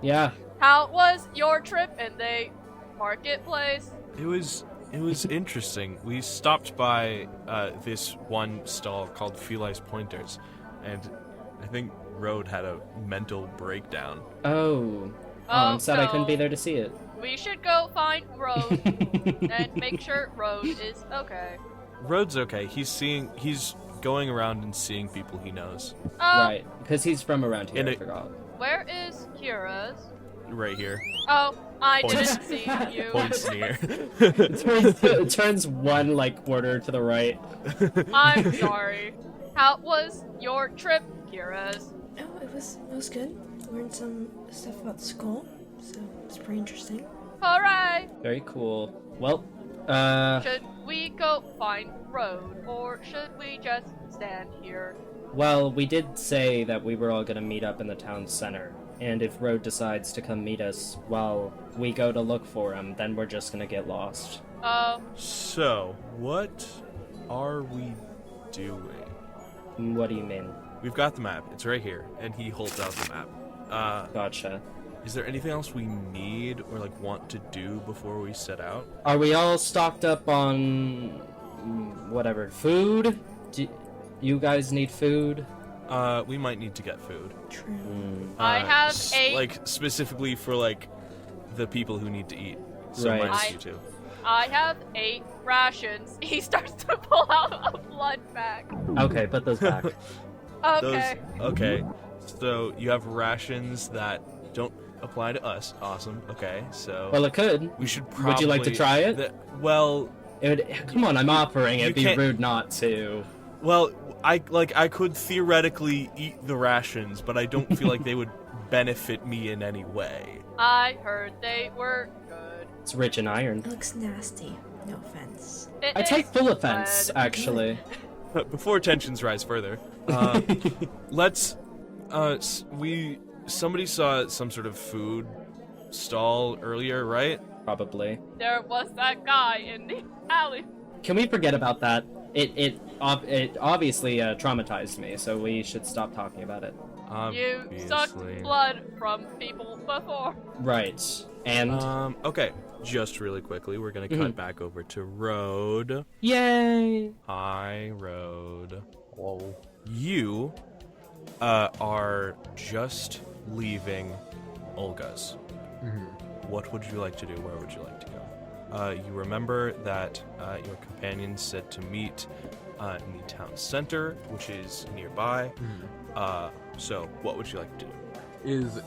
Yeah. how was your trip in the marketplace? It was interesting. We stopped by this one stall called Feli's Pointers, and I think Road had a mental breakdown. Oh. Oh, I'm sad I couldn't no. be there to see it. We should go find Rose and make sure Rose is okay. Road's okay. He's going around and seeing people he knows. Right, because he's from around here, And I it- forgot. Where is Kira's? Right here. Oh, I Points. didn't see you. Points near. It turns one, like, quarter to the right. I'm sorry. How was your trip, Kira's? Oh, it was good. Learned some stuff about the skull, so it's pretty interesting. Hooray! Very cool. Well, Should we go find Road, or should we just stand here? well, we did say that we were all gonna meet up in the town center. And if Road decides to come meet us while we go to look for him, then we're just gonna get lost. Oh, So, what are we doing? What do you mean? We've got the map. It's right here, and he holds out the map. Gotcha. Is there anything else we need or like want to do before we set out? Are we all stocked up on whatever food? you guys need food? We might need to get food. True. I have like specifically for like the people who need to eat. So Right. minus you two. I have 8 rations. He starts to pull out a blood bag. Okay, put those back. Okay. Okay. So you have rations that don't apply to us. Awesome. Okay. So Well, it could. we should probably. Would you like to try it? Well, Come on, I'm offering. It'd be can't- rude not to. well, I could theoretically eat the rations, but I don't feel like they would benefit me in any way. I heard they were good. It's rich in iron. It looks nasty. No offense. It I take is full offense, bread. actually. Before tensions rise further, let's. Somebody saw some sort of food stall earlier, right? Probably. There was that guy in the alley. Can we forget about that? It obviously traumatized me, so we should stop talking about it. You sucked Obviously. blood from people before. Right. And Okay. Just really quickly, we're gonna cut back over to Road. yay! Hi, Road. Whoa. You are just leaving Olga's. What would you like to do? Where would you like to go? You remember that your companion said to meet in the town center, which is nearby. So, what would you like to do? Is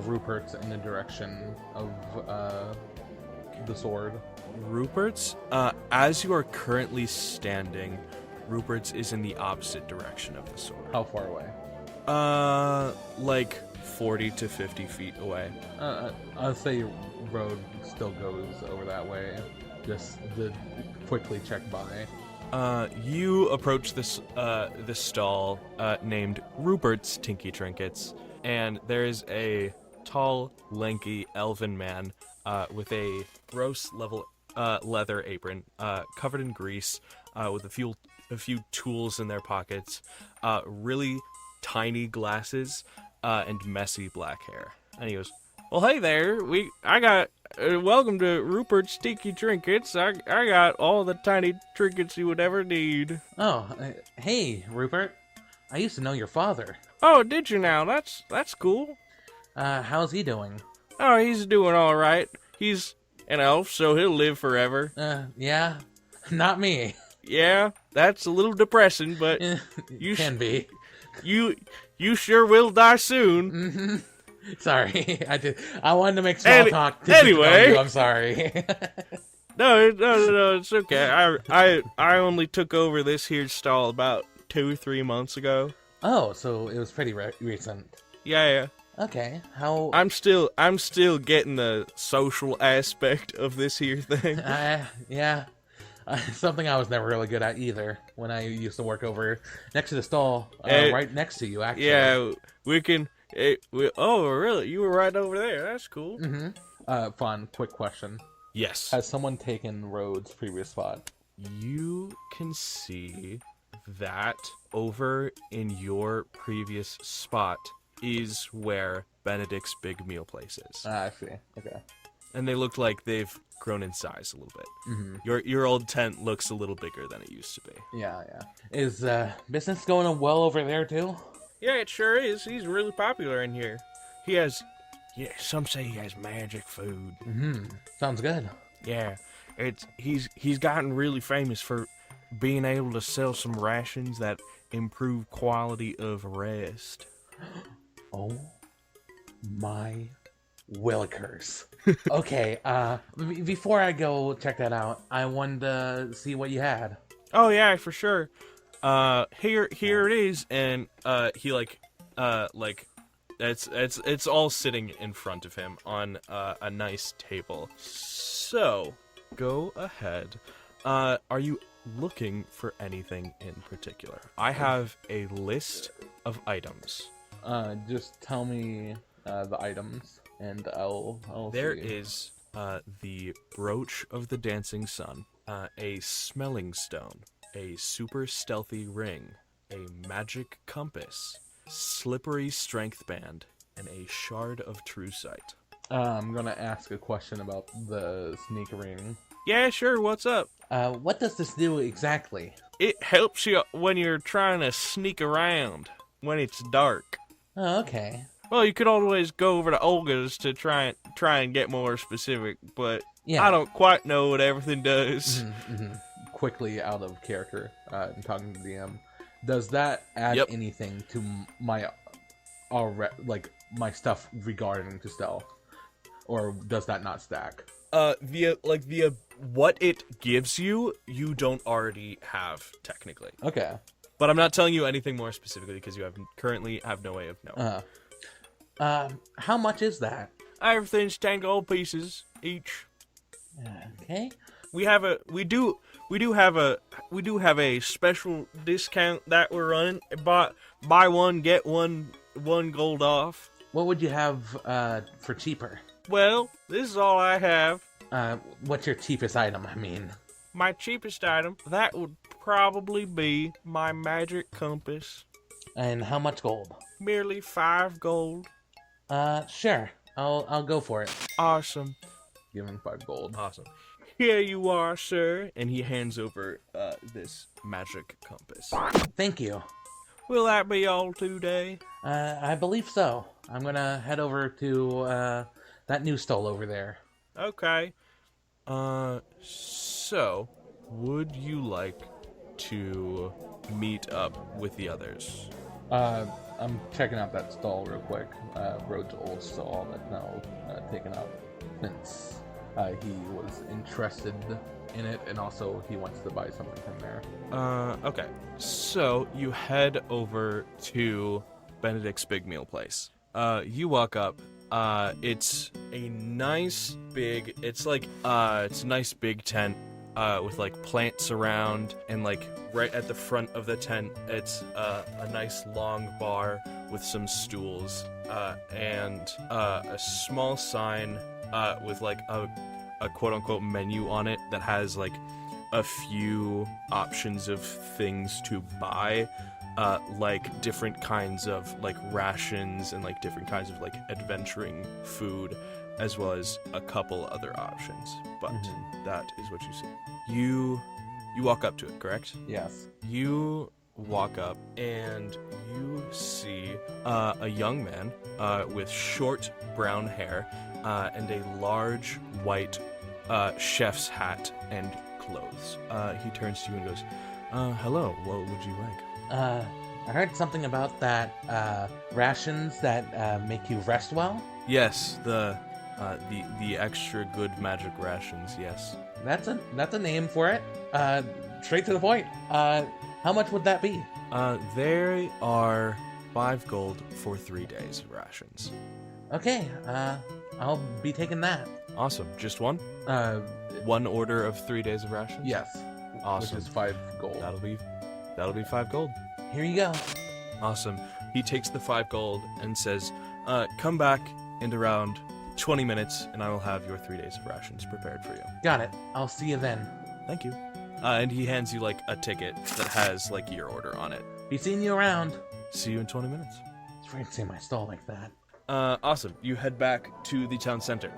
Rupert in the direction of the sword? Rupert's, as you are currently standing, Rupert's is in the opposite direction of the sword. How far away? Like 40 to 50 feet away. I'll say road still goes over that way. Just to quickly check by. You approach this stall named Rupert's Tinky Trinkets, and there is a tall, lanky elven man with a gross leather apron, covered in grease, with a few tools in their pockets, really tiny glasses, and messy black hair. And he goes, "Well, hey there, I got welcome to Rupert's Tinky Trinkets. I got all the tiny trinkets you would ever need." Oh, hey, Rupert. I used to know your father. Oh, did you now? That's cool. How's he doing? Oh, he's doing all right. He's an elf, so he'll live forever. Yeah, not me. Yeah, that's a little depressing, but you Can be. you sure will die soon. Sorry, I wanted to make small talk. Anyway. I'm sorry. No, it's okay. I only took over this here stall about 2 or 3 months ago. Oh, so it was pretty recent. Yeah. Okay, how? I'm still getting the social aspect of this here thing. Yeah. Something I was never really good at either when I used to work over next to the stall, right next to you, actually. Yeah, we can. Oh, really? You were right over there. That's cool. Faun, quick question. Yes. Has someone taken Rhodes' previous spot? You can see that over in your previous spot is where Benedict's big meal place is. I see. Okay. And they look like they've grown in size a little bit. Your old tent looks a little bigger than it used to be. Yeah. Is business going well over there too? Yeah, it sure is. He's really popular in here. He has, some say he has magic food. Sounds good. Yeah, he's gotten really famous for being able to sell some rations that improve quality of rest. Oh my willikers. Okay, before I go check that out, I wanted to see what you had. Oh yeah, for sure. Here it is, and it's all sitting in front of him on a nice table. So, go ahead. Are you looking for anything in particular? I have a list of items. Just tell me the items, and I'll There see. is the brooch of the dancing sun, a smelling stone, a super stealthy ring, a magic compass, slippery strength band, and a shard of true sight. I'm gonna ask a question about the sneak ring. Yeah, sure, what's up? What does this do exactly? It helps you when you're trying to sneak around when it's dark. Oh, okay. Well, you could always go over to Olga's to try and get more specific, but Yeah. I don't quite know what everything does. Quickly out of character, and talking to the DM. Does that add Yep. anything to my stuff regarding to stealth, or does that not stack? What it gives you, you don't already have technically. Okay. But I'm not telling you anything more specifically because you currently have no way of knowing. How much is that? Everything's 10 gold pieces each. Okay. We do have a special discount that we're running. Buy one get one gold off. What would you have for cheaper? Well, this is all I have. What's your cheapest item? I mean, My cheapest item, that would probably be my magic compass. and how much gold? Merely 5 gold. Sure. I'll go for it. Awesome. Give him 5 gold. Awesome. Here you are, sir. And he hands over this magic compass. Thank you. Will that be all today? I believe so. I'm gonna head over to that new stall over there. Okay. So, would you like to meet up with the others? I'm checking out that stall real quick. Road to Old Stall that's now taken up since he was interested in it, and also he wants to buy something from there. Okay. So, you head over to Benedict's Big Meal Place. You walk up. It's a nice big, it's a nice big tent, with like plants around, and like right at the front of the tent, it's a nice long bar with some stools, and a small sign, with like a quote unquote menu on it that has like a few options of things to buy. Like different kinds of like rations and like different kinds of like adventuring food, as well as a couple other options. But that is what you see. You walk up to it, correct? Yes. You walk up and you see a young man with short brown hair and a large white chef's hat and clothes. He turns to you and goes, hello, what would you like? I heard something about that rations that make you rest well. Yes, the extra good magic rations. Yes. That's a name for it. Straight to the point. How much would that be? They are 5 gold for 3 days of rations. Okay. I'll be taking that. Awesome. Just one? One order of 3 days of rations? Yes. Awesome. Which is 5 gold. That'll be 5 gold. Here you go. Awesome. He takes the 5 gold and says, come back in around 20 minutes and I will have your 3 days of rations prepared for you. Got it. I'll see you then. Thank you. And he hands you like a ticket that has like your order on it. Be seeing you around. See you in 20 minutes. It's weird to say my stall like that. Awesome. You head back to the town center.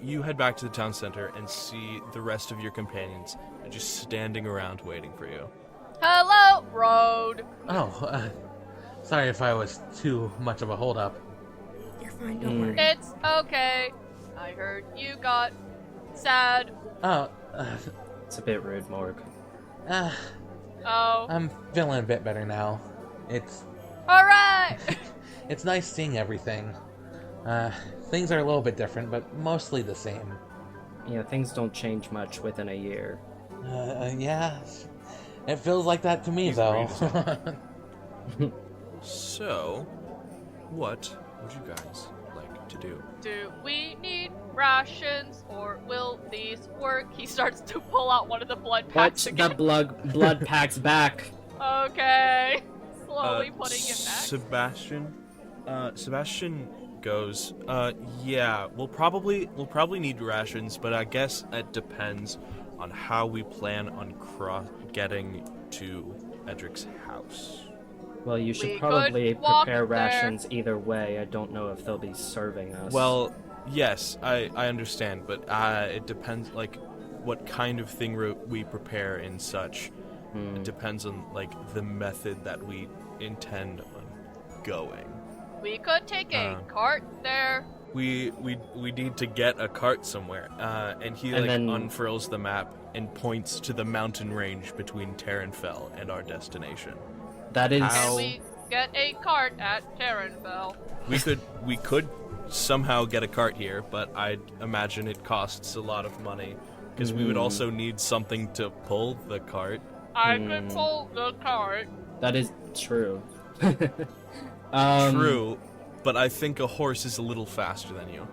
You head back to the town center and see the rest of your companions just standing around waiting for you. Hello, road. Oh, sorry if I was too much of a holdup. You're fine, don't worry. It's okay. I heard you got sad. Oh, It's a bit rude, Morgue. Oh. I'm feeling a bit better now. It's Alright! it's nice seeing everything. Things are a little bit different, but mostly the same. Yeah, things don't change much within a year. Yeah. It feels like that to me, though. So, what would you guys like to do? Do we need rations or will these work? He starts to pull out one of the blood packs Put again. the blood packs back. Okay. Slowly putting it back. Sebastian goes, yeah, we'll probably need rations, but I guess it depends on how we plan on getting to Edric's house. Well, you should We probably could walk prepare there. rations either way. I don't know if they'll be serving us. Well, Yes, I understand, but it depends, like, what kind of thing we prepare and such. It depends on, like, the method that we intend on going. We could take a cart there. We need to get a cart somewhere. And he unfurls the map and points to the mountain range between Terranfell and our destination. That is... Can we get a cart at Terranfell? We could somehow get a cart here, but I'd imagine it costs a lot of money, because we would also need something to pull the cart. I could pull the cart. That is true. True, but I think a horse is a little faster than you.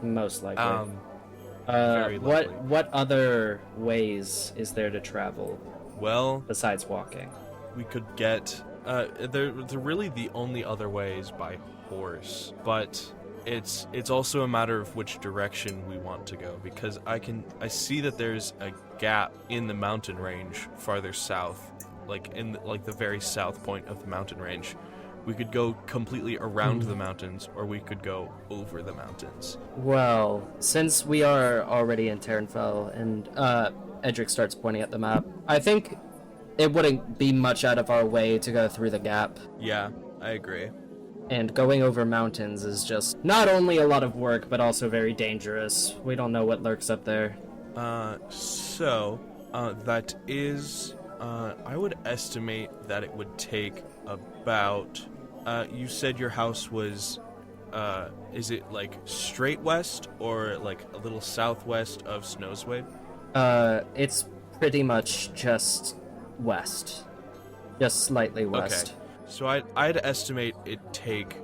Most likely. Very likely. What other ways is there to travel? Well, besides walking, we could get. They're really the only other way is by horse, but it's also a matter of which direction we want to go, because I see that there's a gap in the mountain range farther south, like in the very south point of the mountain range. We could go completely around the mountains, or we could go over the mountains. Well, since we are already in Terranfell, and Edric starts pointing at the map, I think it wouldn't be much out of our way to go through the gap. Yeah, I agree. And going over mountains is just not only a lot of work, but also very dangerous. We don't know what lurks up there. That is... I would estimate that it would take about... you said your house was... is it, like, straight west, or, like, a little southwest of Snowswade? It's pretty much just west. Just slightly west. Okay. So I'd estimate it'd take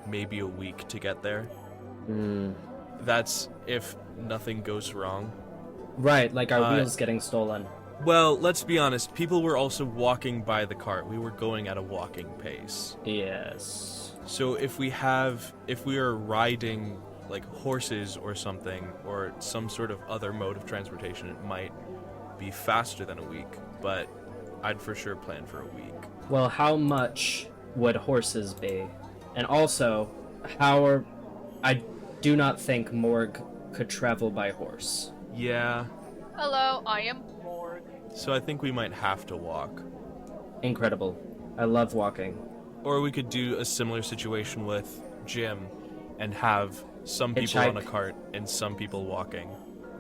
maybe a week to get there. That's if nothing goes wrong. Right, like our wheels getting stolen. Well, let's be honest, people were also walking by the cart. We were going at a walking pace. Yes. So if we are riding, like, horses or something, or some sort of other mode of transportation, it might be faster than a week, but I'd for sure plan for a week. Well, how much would horses be? And also, I do not think Morgue could travel by horse. Yeah. Hello, I am Morgue. So I think we might have to walk. Incredible. I love walking. Or we could do a similar situation with Jim and have some people on a cart and some people walking.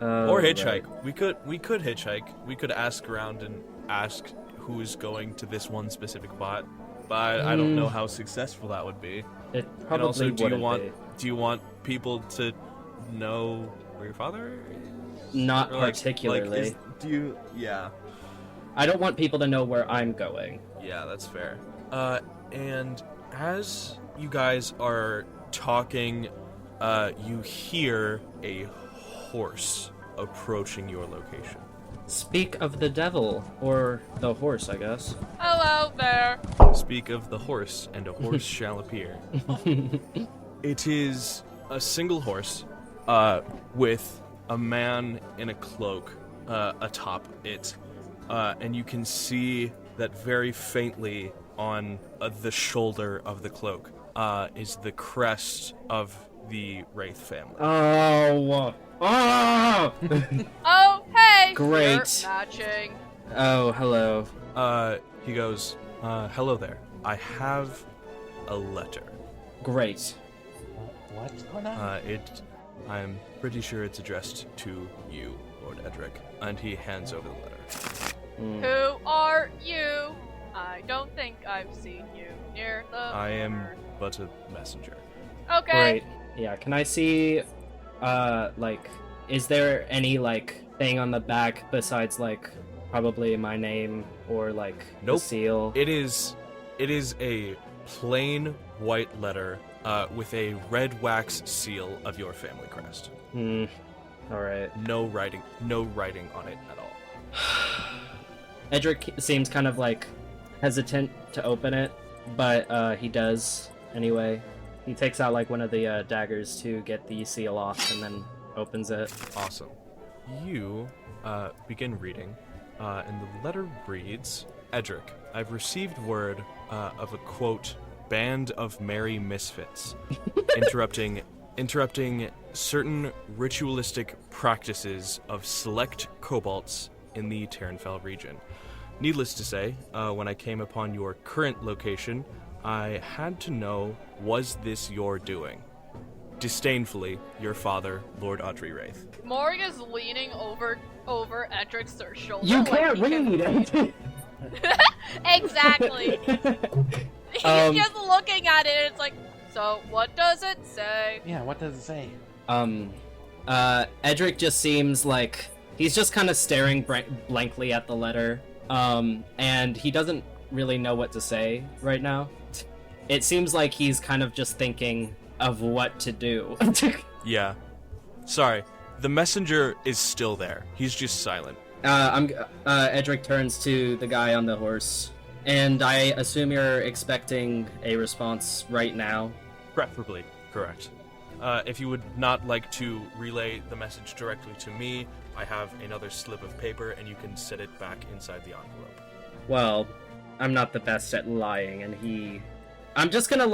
Or hitchhike. Right. We could hitchhike. We could ask around and ask who is going to this one specific spot, but I don't know how successful that would be. It probably and also, wouldn't be. Do you want people to know where your father is? Not particularly. Yeah. I don't want people to know where I'm going. Yeah, that's fair. And as you guys are talking, you hear a horse approaching your location. Speak of the devil, or the horse, I guess. Hello there. Speak of the horse, and a horse shall appear. It is a single horse, with a man in a cloak, atop it. And you can see that very faintly on the shoulder of the cloak, is the crest of the Raith family. Oh! Oh, hey! Great. You're matching. Oh, hello. He goes, hello there. I have a letter. Great. What's going on? I'm pretty sure it's addressed to you, Lord Edric. And he hands over the letter. Who are you? I don't think I've seen you near the I am but a messenger. Okay. Great. Yeah, can I see, is there any, thing on the back besides, probably my name or, Nope. the seal? It is a plain white letter with a red wax seal of your family crest. Alright. No writing on it at all. Edric seems kind of, hesitant to open it, but he does anyway. He takes out, one of the daggers to get the seal off and then opens it. Awesome. You begin reading, and the letter reads, Edric, I've received word of a, quote, band of merry misfits, interrupting interrupting certain ritualistic practices of select kobolds in the Terranfell region. Needless to say, when I came upon your current location, I had to know, was this your doing? Disdainfully, your father, Lord Audrey Raith. Morgue is leaning over Edric's shoulder. You like can't he can read! Exactly. He's just looking at it, and it's like, so what does it say? Yeah, what does it say? Edric just seems like he's just kind of staring blankly at the letter, and he doesn't really know what to say right now. It seems like he's kind of just thinking of what to do. Yeah. Sorry, the messenger is still there. He's just silent. Edric turns to the guy on the horse, and I assume you're expecting a response right now? Preferably, correct. If you would not like to relay the message directly to me, I have another slip of paper, and you can set it back inside the envelope. Well, I'm not the best at lying, and I'm just gonna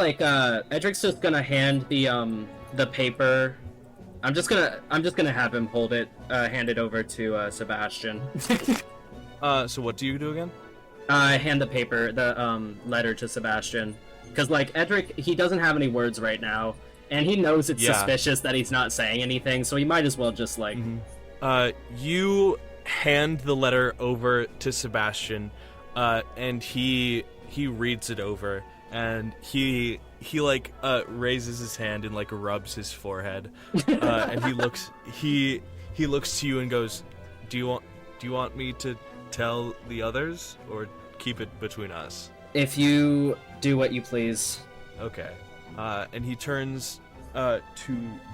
Edric's just gonna hand the paper. I'm just gonna have him hold it, hand it over to Sebastian. So what do you do again? Hand the paper, the letter to Sebastian, because Edric, he doesn't have any words right now, and he knows it's suspicious that he's not saying anything, so he might as well just You hand the letter over to Sebastian, and he reads it over, and he raises his hand and rubs his forehead, and he looks to you and goes, do you want me to tell the others or keep it between us? If you do what you please. Okay. And he turns to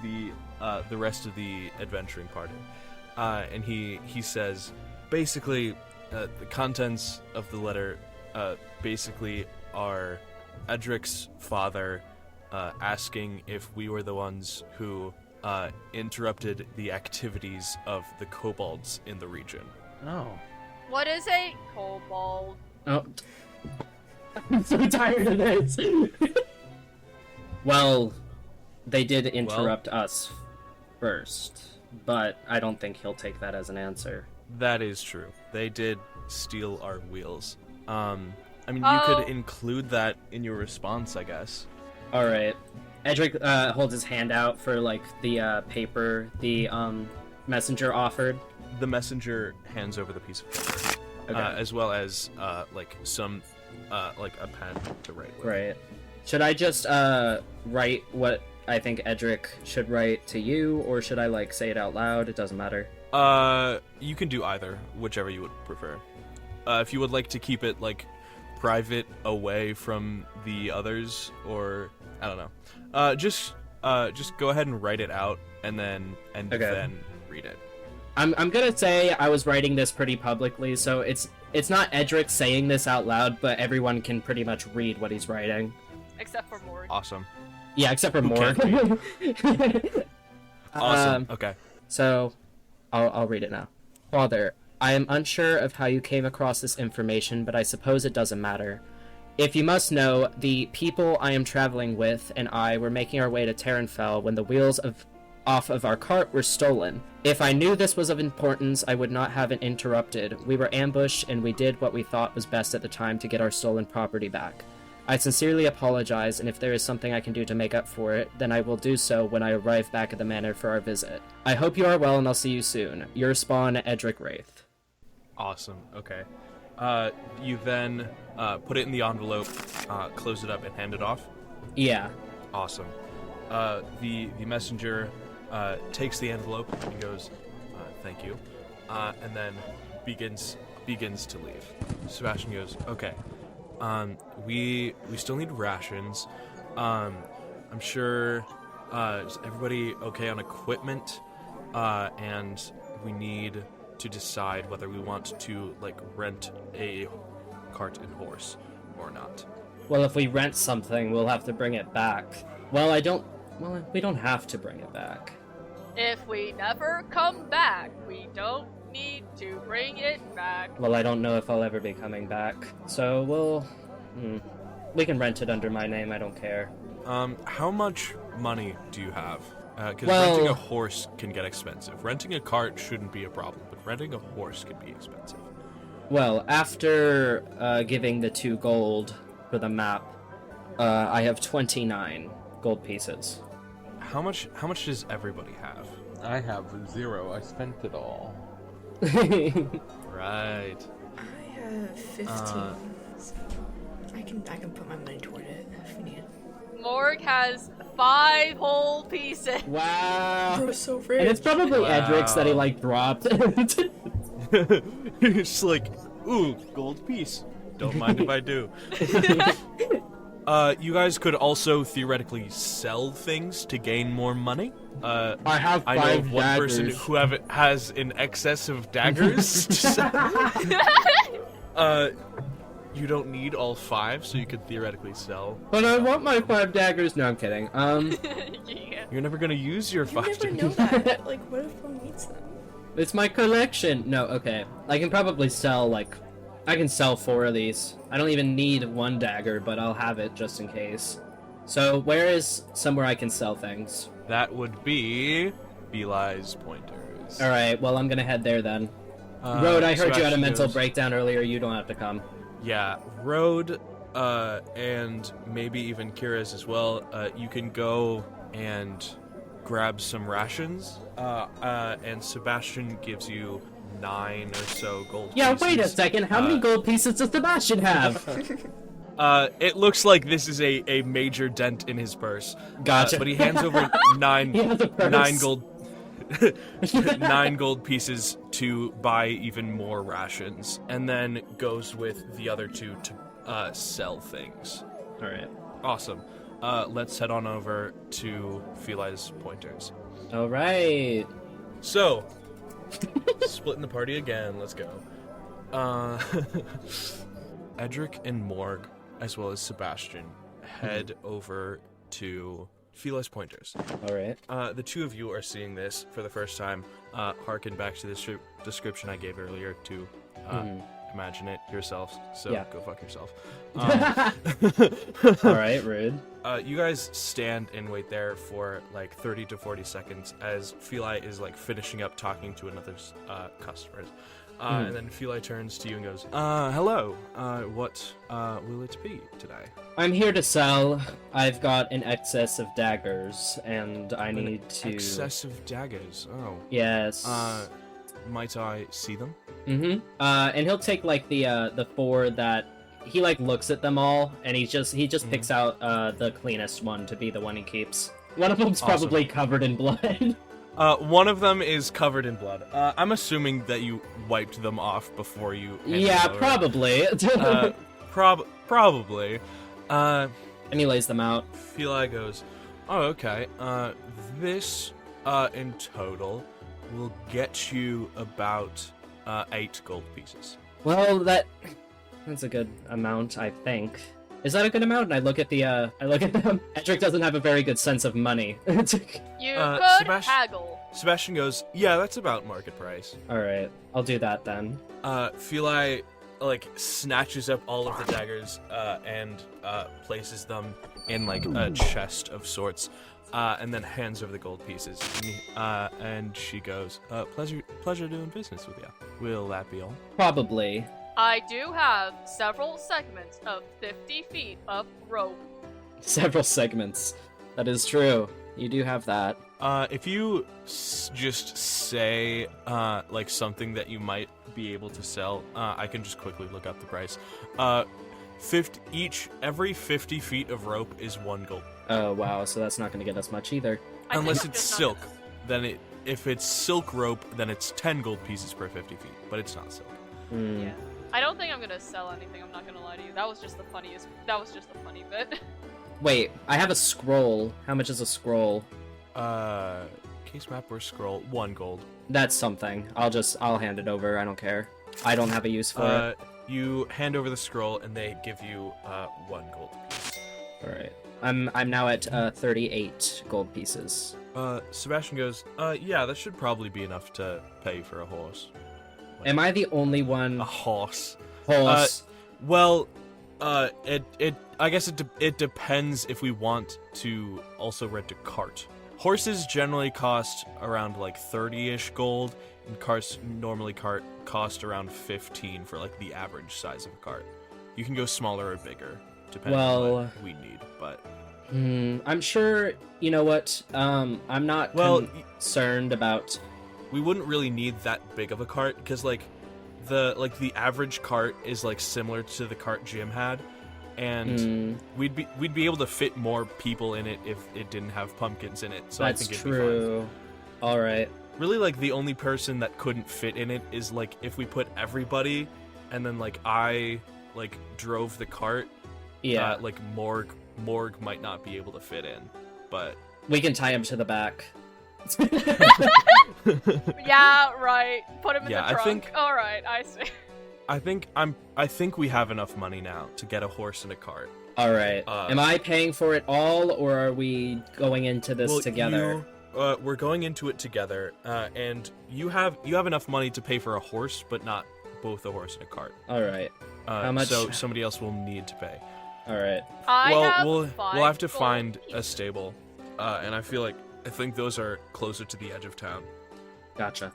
the rest of the adventuring party, and he says, basically, the contents of the letter basically are Edric's father asking if we were the ones who interrupted the activities of the kobolds in the region. Oh. What is a kobold? Oh. I'm so tired of this. Well, they did interrupt us first, but I don't think he'll take that as an answer. That is true. They did steal our wheels. You could include that in your response, I guess. Alright. Edric holds his hand out for, the paper the messenger offered. The messenger hands over the piece of paper, as well as, a pen to write with. Right. Should I just, write what I think Edric should write to you, or should I, say it out loud? It doesn't matter. You can do either, whichever you would prefer. If you would like to keep it, private away from the others, or I don't know. Just go ahead and write it out, and then read it. I'm gonna say I was writing this pretty publicly, so it's not Edric saying this out loud, but everyone can pretty much read what he's writing. Except for Morgue. Awesome. Yeah, except for Who Morgue. Awesome. Okay. So, I'll read it now. Father, I am unsure of how you came across this information, but I suppose it doesn't matter. If you must know, the people I am traveling with and I were making our way to Terranfell when the wheels off of our cart were stolen. If I knew this was of importance, I would not have it interrupted. We were ambushed, and we did what we thought was best at the time to get our stolen property back. I sincerely apologize, and if there is something I can do to make up for it, then I will do so when I arrive back at the manor for our visit. I hope you are well, and I'll see you soon. Your spawn, Edric Raith. Awesome. Okay. You then put it in the envelope, close it up, and hand it off? Yeah. Awesome. The messenger takes the envelope and goes, thank you, and then begins to leave. Sebastian goes, okay, we still need rations. I'm sure, is everybody okay on equipment? And we need to decide whether we want to, rent a cart and horse or not. Well, if we rent something, we'll have to bring it back. Well, we don't have to bring it back. If we never come back, we don't need to bring it back. Well, I don't know if I'll ever be coming back, so we can rent it under my name, I don't care. How much money do you have? Because Well- renting a horse can get expensive. Renting a cart shouldn't be a problem, but renting a horse can be expensive. Well, after giving the 2 gold for the map, I have 29 gold pieces. How much does everybody have? I have 0. I spent it all. Right. I have 15. So I can put my money toward it if we need it. Morgue has 5 whole pieces. Wow. Bro, so rich. And it's probably Wow. Edric's that he like dropped. It's like, ooh, gold piece. Don't mind if I do. You guys could also theoretically sell things to gain more money. I have 5 I know of one daggers. person who has an excess of daggers. to sell. You don't need all 5, so you could theoretically sell. But I want my 5 daggers. No, I'm kidding. Yeah. You're never gonna use your You 5 never daggers. know that. Like, what if one needs them? It's my collection. No, okay. I can probably sell, like... I can sell 4 of these. I don't even need 1 dagger, but I'll have it just in case. So, where is somewhere I can sell things? That would be Beli's pointers. Alright, well, I'm gonna head there then. Road, I heard you had a Sebastian mental goes, breakdown earlier. You don't have to come. Yeah, Road, and maybe even Keres as well. You can go and grab some rations. And Sebastian gives you 9 or so gold Yeah, pieces. wait a second. How many gold pieces does Sebastian have? It looks like this is a major dent in his purse. Gotcha. But he hands over 9 He has a purse. 9 gold 9 gold pieces to buy even more rations, and then goes with the other 2 to sell things. Alright. Awesome. Let's head on over to Feli's pointers. Alright. So, splitting the party again. Let's go. Edric and Morgue, as well as Sebastian, head over to Feli's pointers. Alright. The 2 of you are seeing this for the first time. Harken back to the description I gave earlier to imagine it yourselves. So Yeah. go fuck yourself. Alright, rude. You guys stand and wait there for like 30 to 40 seconds as Feli is like finishing up talking to another customers. And then Feli turns to you and goes, hello, what will it be today? I'm here to sell. I've got an excess of daggers, and I need to... Excessive daggers, oh. Yes. Might I see them? Mm-hmm. And he'll take, like, the 4 that... He, like, looks at them all, and he just picks out, the cleanest one to be the one he keeps. One of them's Awesome. probably covered in blood. One of them is covered in blood. I'm assuming that you wiped them off before you... handed Yeah, them over. probably. Probably. And he lays them out. Feli goes, oh, okay. This, in total, will get you about 8 gold pieces. Well, that's a good amount, I think. Is that a good amount? And I look at them. Edric doesn't have a very good sense of money. You could haggle. Sebastian goes, yeah, that's about market price. Alright, I'll do that then. Feli, like, snatches up all of the daggers, and places them in, like, a chest of sorts, and then hands over the gold pieces. And she goes, pleasure doing business with you. Will that be all? Probably. I do have several segments of 50 feet of rope. Several segments. That is true. You do have that. If you just say, like, something that you might be able to sell, I can just quickly look up the price. Every 50 feet of rope is 1 gold. Oh, wow, so that's not going to get us much either. I think Unless I'm it's just not silk. gonna- Then if it's silk rope, then it's 10 gold pieces per 50 feet. But it's not silk. Hmm. Yeah. I don't think I'm gonna sell anything, I'm not gonna lie to you. That was just the funny bit. Wait, I have a scroll. How much is a scroll? Case map or scroll, 1 gold. That's something. I'll hand it over. I don't care. I don't have a use for it. You hand over the scroll and they give you 1 gold piece. Alright. I'm now at 38 gold pieces. Sebastian goes, yeah, that should probably be enough to pay for a horse. Am I the only one? A horse. Horse. Well, I guess it depends if we want to also rent a cart. horses generally cost around like 30-ish gold, and carts normally cost around 15 for like the average size of a cart. You can go smaller or bigger, depending on what we need, but... I'm sure, you know what, I'm not concerned about... We wouldn't really need that big of a cart, because like the average cart is like similar to the cart Jim had, and we'd be able to fit more people in it if it didn't have pumpkins in it. So That's I think it'd true. be fine. All right. Really, like the only person that couldn't fit in it is like if we put everybody, and then like I like drove the cart. Yeah. Like Morgue might not be able to fit in, but we can tie him to the back. Yeah, right. Put him in the trunk. I think... All right, I see. I think we have enough money now to get a horse and a cart. All right. Am I paying for it all, or are we going into this together? We're going into it together, and you have enough money to pay for a horse, but not both a horse and a cart. All right. How much? So somebody else will need to pay. All right. We'll have to find a stable, and I think those are closer to the edge of town. Gotcha.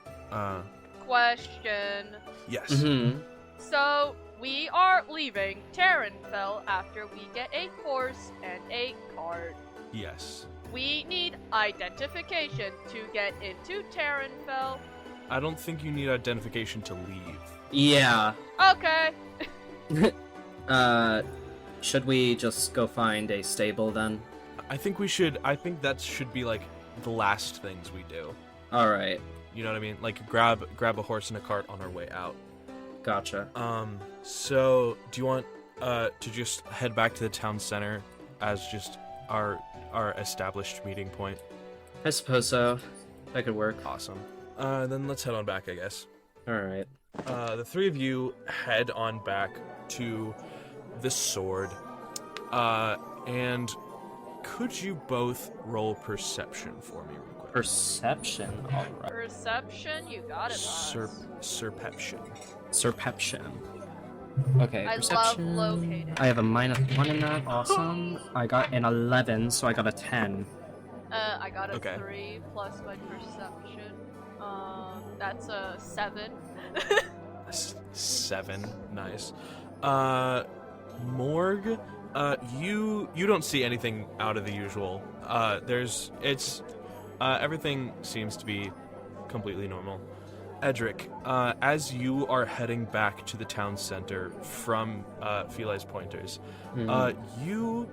Question. Yes. Mm-hmm. So, we are leaving Terranfell after we get a horse and a cart. Yes. We need identification to get into Terranfell. I don't think you need identification to leave. Yeah. Okay. Should we just go find a stable then? I think that should be like the last things we do. All right. You know what I mean? Like grab a horse and a cart on our way out. Gotcha. So do you want to just head back to the town center as just our established meeting point? I suppose so. That could work. Awesome. Then let's head on back, I guess. All right. The three of you head on back to the sword. And could you both roll perception for me real quick? Perception. All right. Perception, you got it, boss. Serpeption. Serpeption. Okay, I perception. love locating. I have a -1 in that. Awesome. I got an 11, so I got a 10. I got a Okay. 3 plus my perception. That's a 7. 7, nice. Morgue, you don't see anything out of the usual. Everything seems to be completely normal. Edric, as you are heading back to the town center from Philae's pointers, you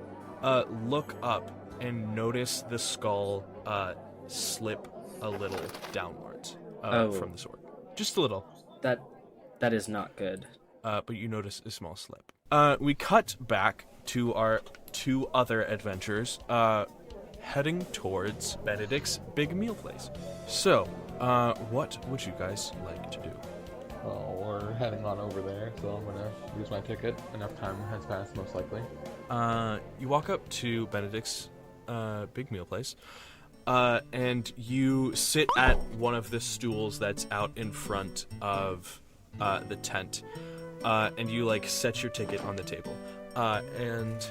look up and notice the skull slip a little downwards from the sword. Just a little. That is not good. But you notice a small slip. We cut back to our two other adventures, heading towards Benedict's big meal place. So, what would you guys like to do? Well, we're heading on over there, so I'm gonna use my ticket. Enough time has passed, most likely. You walk up to Benedict's big meal place, and you sit at one of the stools that's out in front of the tent, and you like set your ticket on the table, and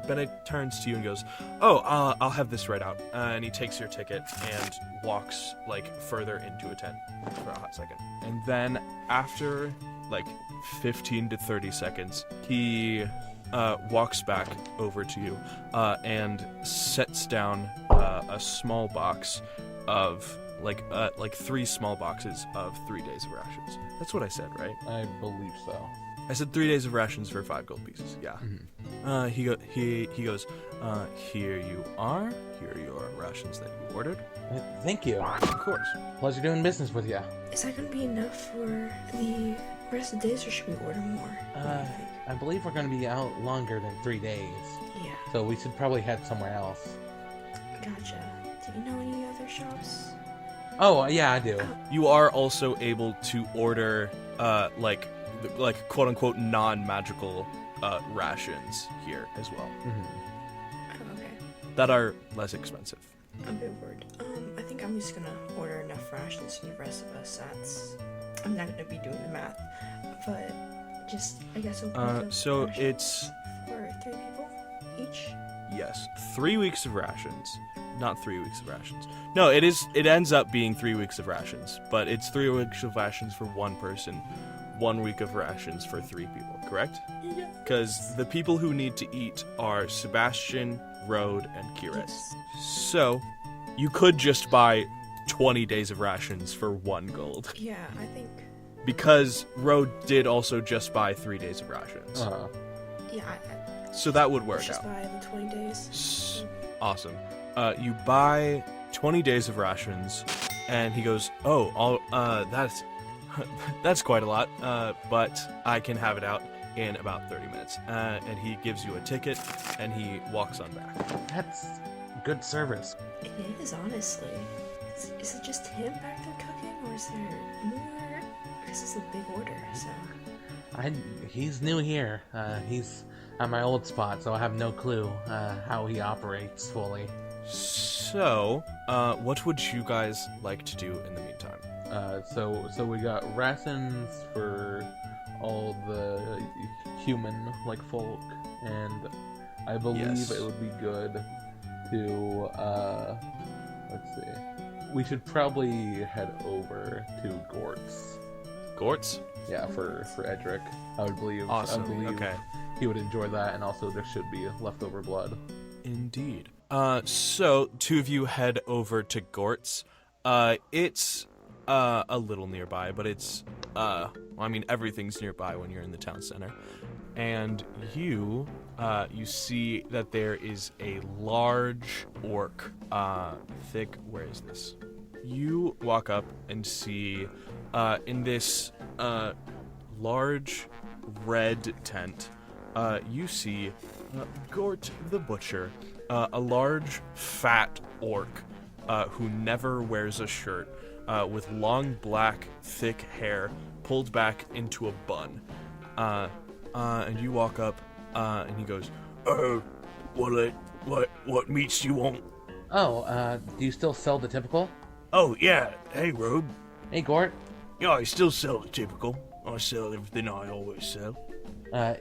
Benedict turns to you and goes, "Oh, I'll have this right out," and he takes your ticket and walks like further into a tent for a hot second, and then after like 15 to 30 seconds, he walks back over to you and sets down a small box of like 3 small boxes of 3 days of rations. That's what I said, right? I believe so. I said 3 days of rations for 5 gold pieces. Yeah. Mm-hmm. He goes, here you are. Here are your rations that you ordered. Thank you. Of course. Pleasure doing business with you. Is that gonna be enough for the rest of the days, or should we order more? What do you think? I believe we're going to be out longer than 3 days, Yeah, so we should probably head somewhere else. gotcha. Do you know any other shops? Oh, yeah, I do. You are also able to order like quote unquote non-magical rations here as well Mm-hmm. Oh, okay. that are less expensive. A bit word. I think I'm just gonna order enough rations for the rest of us. I'm not gonna be doing the math, but just I guess open So rations it's for 3 people each. yes, 3 weeks of rations. not 3 weeks of rations. No, it is. It ends up being 3 weeks of rations, but it's 3 weeks of rations for one person, 1 week of rations for 3 people. Correct? Yeah. Because the people who need to eat are Sebastian, Rode, and Keres. Yes. So, you could just buy 20 days of rations for 1 gold. Yeah, I think. Because Rode did also just buy 3 days of rations. Yeah, So that would work let's just out. buy the 20 days. Awesome. You buy 20 days of rations, and he goes, "Oh, that's quite a lot, but I can have it out in about 30 minutes." And he gives you a ticket, and he walks on back. That's good service. It is, honestly. Is it just him back there cooking, or is there more? This is a big order, so. He's new here. He's at my old spot, so I have no clue how he operates fully. So, what would you guys like to do in the meantime? So we got rations for all the human folk, and I believe Yes. it would be good to let's see. We should probably head over to Gort's. Gort's? Yeah, for Edric. I would believe. Awesome. I believe Okay. he would enjoy that, and also there should be leftover blood. Indeed. So 2 of you head over to Gort's. It's a little nearby, but it's I mean, everything's nearby when you're in the town center. And you see that there is a large orc, thick. Where is this? You walk up and see in this large red tent, you see Gort the Butcher, a large, fat orc who never wears a shirt, with long, black, thick hair pulled back into a bun. And you walk up, and he goes, what meats do you want? Oh, do you still sell the typical? Oh, yeah. Hey, Robe. Hey, Gort. Yeah, I still sell the typical. I sell everything I always sell.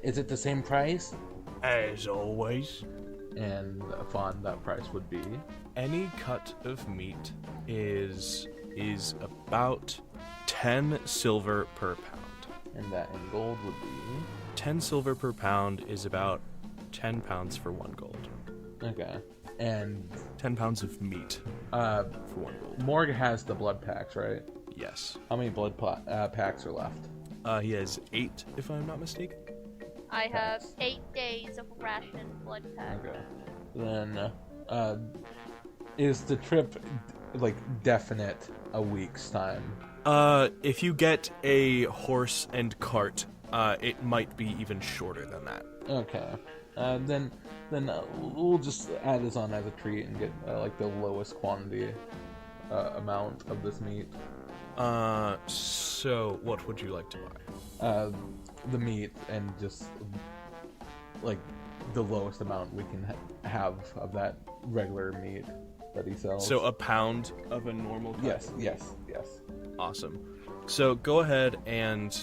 Is it the same price? As always. And Faun, that price would be? Any cut of meat is about 10 silver per pound. And that in gold would be? 10 silver per pound is about 10 pounds for 1 gold. Okay. And 10 pounds of meat for 1 gold. Morgue has the blood packs, right? Yes. How many blood packs are left? He has 8, if I'm not mistaken. I have 8 days of ration blood pack. Okay. Then, is the trip, definite a week's time? If you get a horse and cart, it might be even shorter than that. Okay. Then we'll just add this on as a treat and get, the lowest quantity amount of this meat. So what would you like to buy? The meat and just, the lowest amount we can have of that regular meat that he sells. So a pound of a normal cut? Yes. Awesome. So go ahead and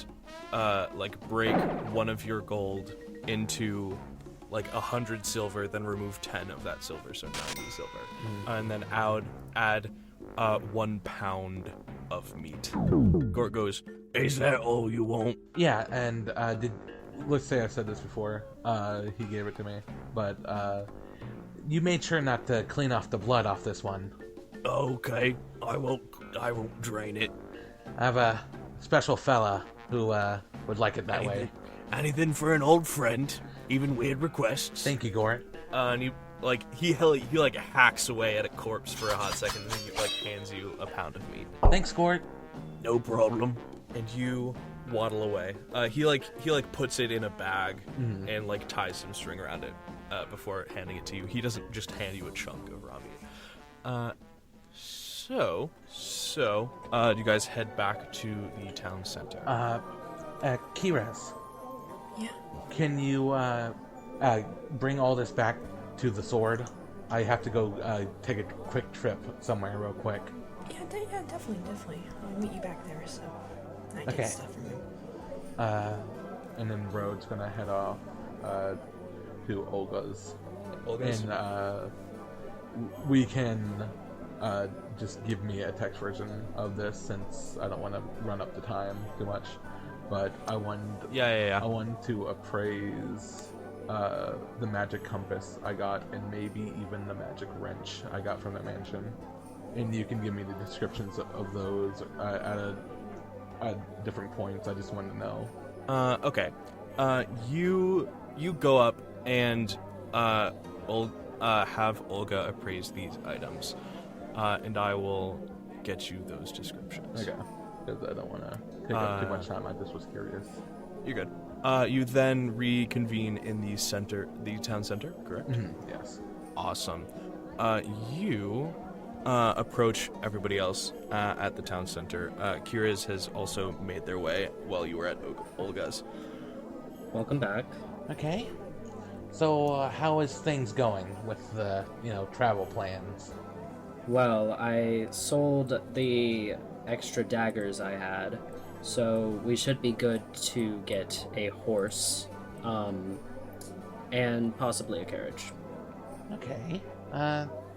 break 1 of your gold into 100 silver, then remove 10 of that silver, so 90 silver. And then add 1 pound of meat. Gort goes, Is that all you want? Yeah, and let's say I said this before, he gave it to me, but you made sure not to clean off the blood off this one. Okay, I won't drain it. I have a special fella who would like it that way. Anything for an old friend, even weird requests. Thank you, Gort. and he hacks away at a corpse for a hot second, and then he hands you a pound of meat. Thanks, Gort. No problem. And you waddle away. He puts it in a bag and ties some string around it before handing it to you. He doesn't just hand you a chunk of raw meat. So do you guys head back to the town center? Keres, Yeah. can you bring all this back to the sword? I have to go take a quick trip somewhere real quick. Yeah, definitely. I'll meet you back there, so I Okay. get stuff from him. And then Rode's gonna head off to Olga's. Olga's? And we can just give me a text version of this since I don't want to run up the time too much. But I want I want to appraise the magic compass I got, and maybe even the magic wrench I got from the mansion. And you can give me the descriptions of those at different points. I just want to know. Okay. You go up and have Olga appraise these items, and I will get you those descriptions. Okay. Because I don't want to take up too much time. I just was curious. You're good. You then reconvene in the town center, correct? Mm-hmm. Yes. Awesome. You approach everybody else at the town center. Keres has also made their way while you were at Olga's. Welcome back. Okay. So, how is things going with the, travel plans? Well, I sold the extra daggers I had, so we should be good to get a horse, and possibly a carriage. Okay.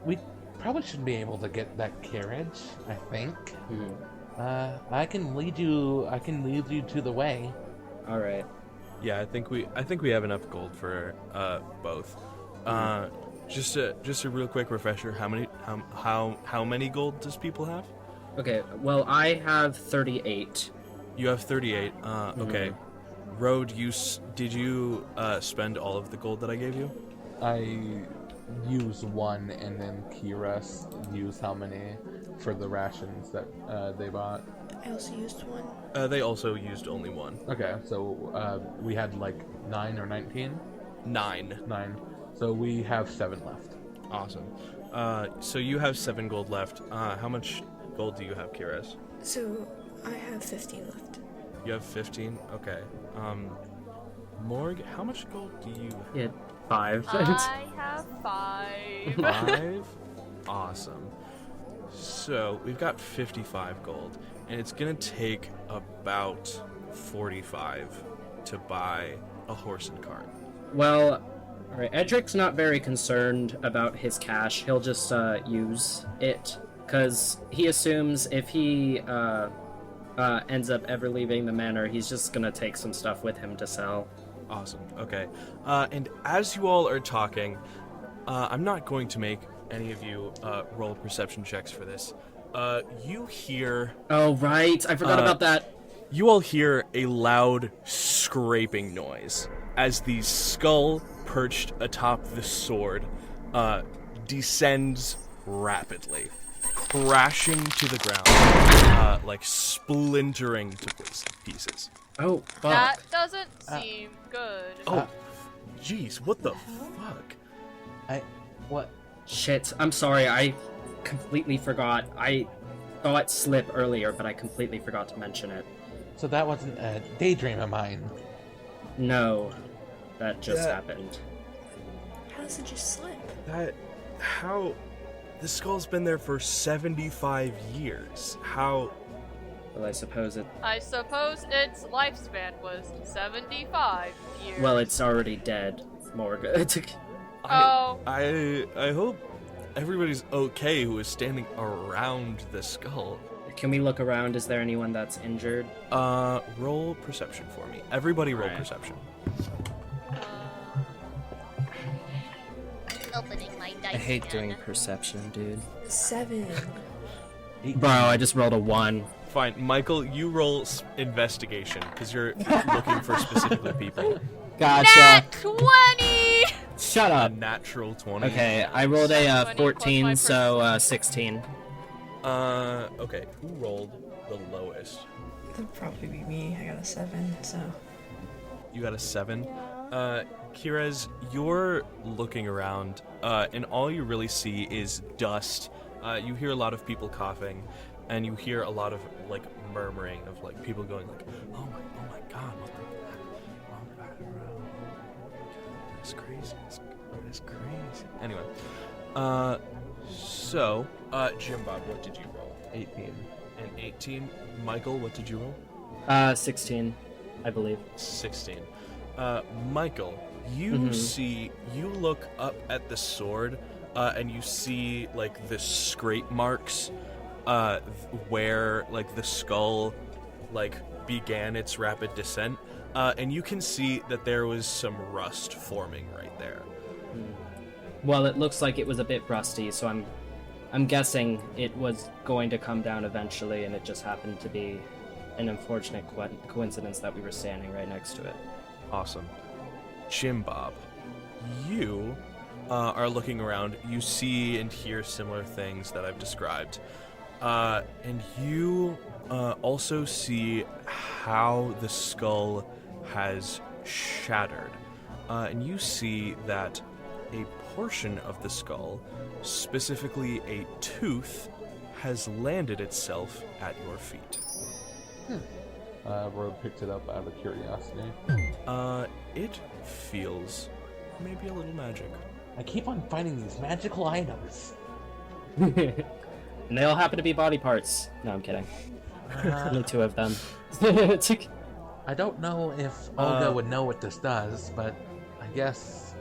We probably should be able to get that carriage, I think. Mm-hmm. I can lead you to the way. All right. Yeah, I think we have enough gold for both. Just a real quick refresher. How many gold does people have? Okay. Well, I have 38. You have 38. Okay. Road, did you spend all of the gold that I gave you? I use one, and then Keres used how many for the rations that they bought? I also used one. They also used only one. Okay, so we had like 9 or 19? 9. 9. So we have 7 left. Awesome. So you have 7 gold left. How much gold do you have, Keres? So I have 15 left. You have 15? Okay. Morgue, how much gold do you have? Yeah, 5. I have 5. 5? Awesome. So we've got 55 gold, and it's gonna take about 45 to buy a horse and cart. Well, all right. Edric's not very concerned about his cash. He'll just use it, because he assumes if he ends up ever leaving the manor, he's just gonna take some stuff with him to sell. Awesome. Okay. And as you all are talking, I'm not going to make any of you roll perception checks for this. You hear... Oh, right. I forgot about that. You all hear a loud scraping noise as the skull perched atop the sword descends rapidly, crashing to the ground, like splintering to pieces. Oh, fuck. That doesn't seem good. Oh, jeez, what the fuck? What? Shit. I'm sorry. I completely forgot. I saw it slip earlier, but I completely forgot to mention it. So that wasn't a daydream of mine. No, that just happened. How does it just slip? How... The skull's been there for 75 years. How... Well, I suppose its lifespan was 75 years. Well, it's already dead. Morgue. I hope everybody's okay who is standing around the skull. Can we look around? Is there anyone that's injured? Roll perception for me. Everybody roll Alright. perception. Opening my dice I hate again. doing perception, dude. 7. Bro, I just rolled a 1. Fine. Michael, you roll investigation, because you're looking for specifically people. Gotcha. Nat 20! Shut A up. natural 20. Okay, I rolled a 20 plus 14, my so 16. Okay. Who rolled the lowest? That'd probably be me. I got a 7, so. You got a 7. Keres, you're looking around, and all you really see is dust. You hear a lot of people coughing, and you hear a lot of like murmuring of like people going like, "Oh my God, what the heck? It's crazy. It's crazy." Anyway, so Jimbob, what did you roll? 18. An 18. Michael, what did you roll? 16, I believe. 16. Michael, you look up at the sword, and you see like the scrape marks where like the skull like began its rapid descent, and you can see that there was some rust forming right there. Well, it looks like it was a bit rusty, so I'm guessing it was going to come down eventually, and it just happened to be an unfortunate coincidence that we were standing right next to it. Awesome. Jimbob, you are looking around. You see and hear similar things that I've described. And you also see how the skull has shattered. And you see that a portion of the skull, specifically a tooth, has landed itself at your feet. Rogue picks it up out of curiosity. It feels maybe a little magic. I keep on finding these magical items. And they all happen to be body parts. No, I'm kidding. Only 2 of them. I don't know if Olga would know what this does, but I guess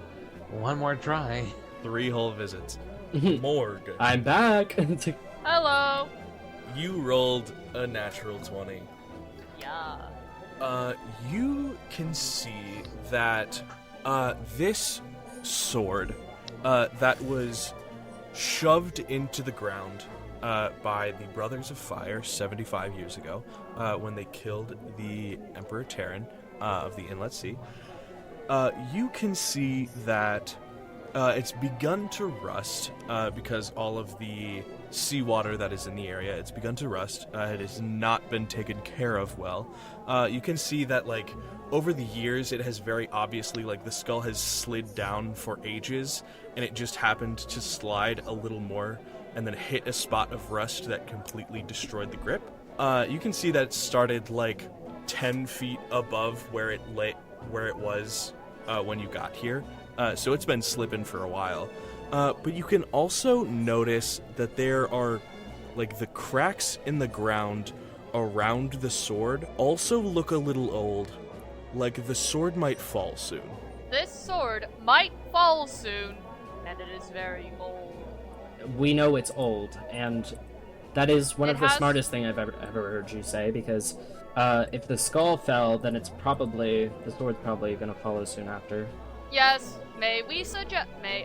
one more try. 3 whole visits. Morgue. I'm back. Hello. You rolled a natural 20. Yeah. You can see that this sword that was shoved into the ground by the Brothers of Fire 75 years ago when they killed the Emperor Terran of the Inlet Sea. You can see that it's begun to rust because all of the seawater that is in the area, it's begun to rust. It has not been taken care of well. You can see that, like, over the years, it has very obviously, like, the skull has slid down for ages, and it just happened to slide a little more and then hit a spot of rust that completely destroyed the grip. You can see that it started, like, 10 feet above where it was when you got here. So it's been slipping for a while. But you can also notice that there are, like, the cracks in the ground around the sword also look a little old. Like the sword might fall soon. This sword might fall soon, and it is very old. We know it's old, and that is one It of the has- smartest thing I've ever heard you say, because if the skull fell, then the sword's probably gonna follow soon after. Yes, may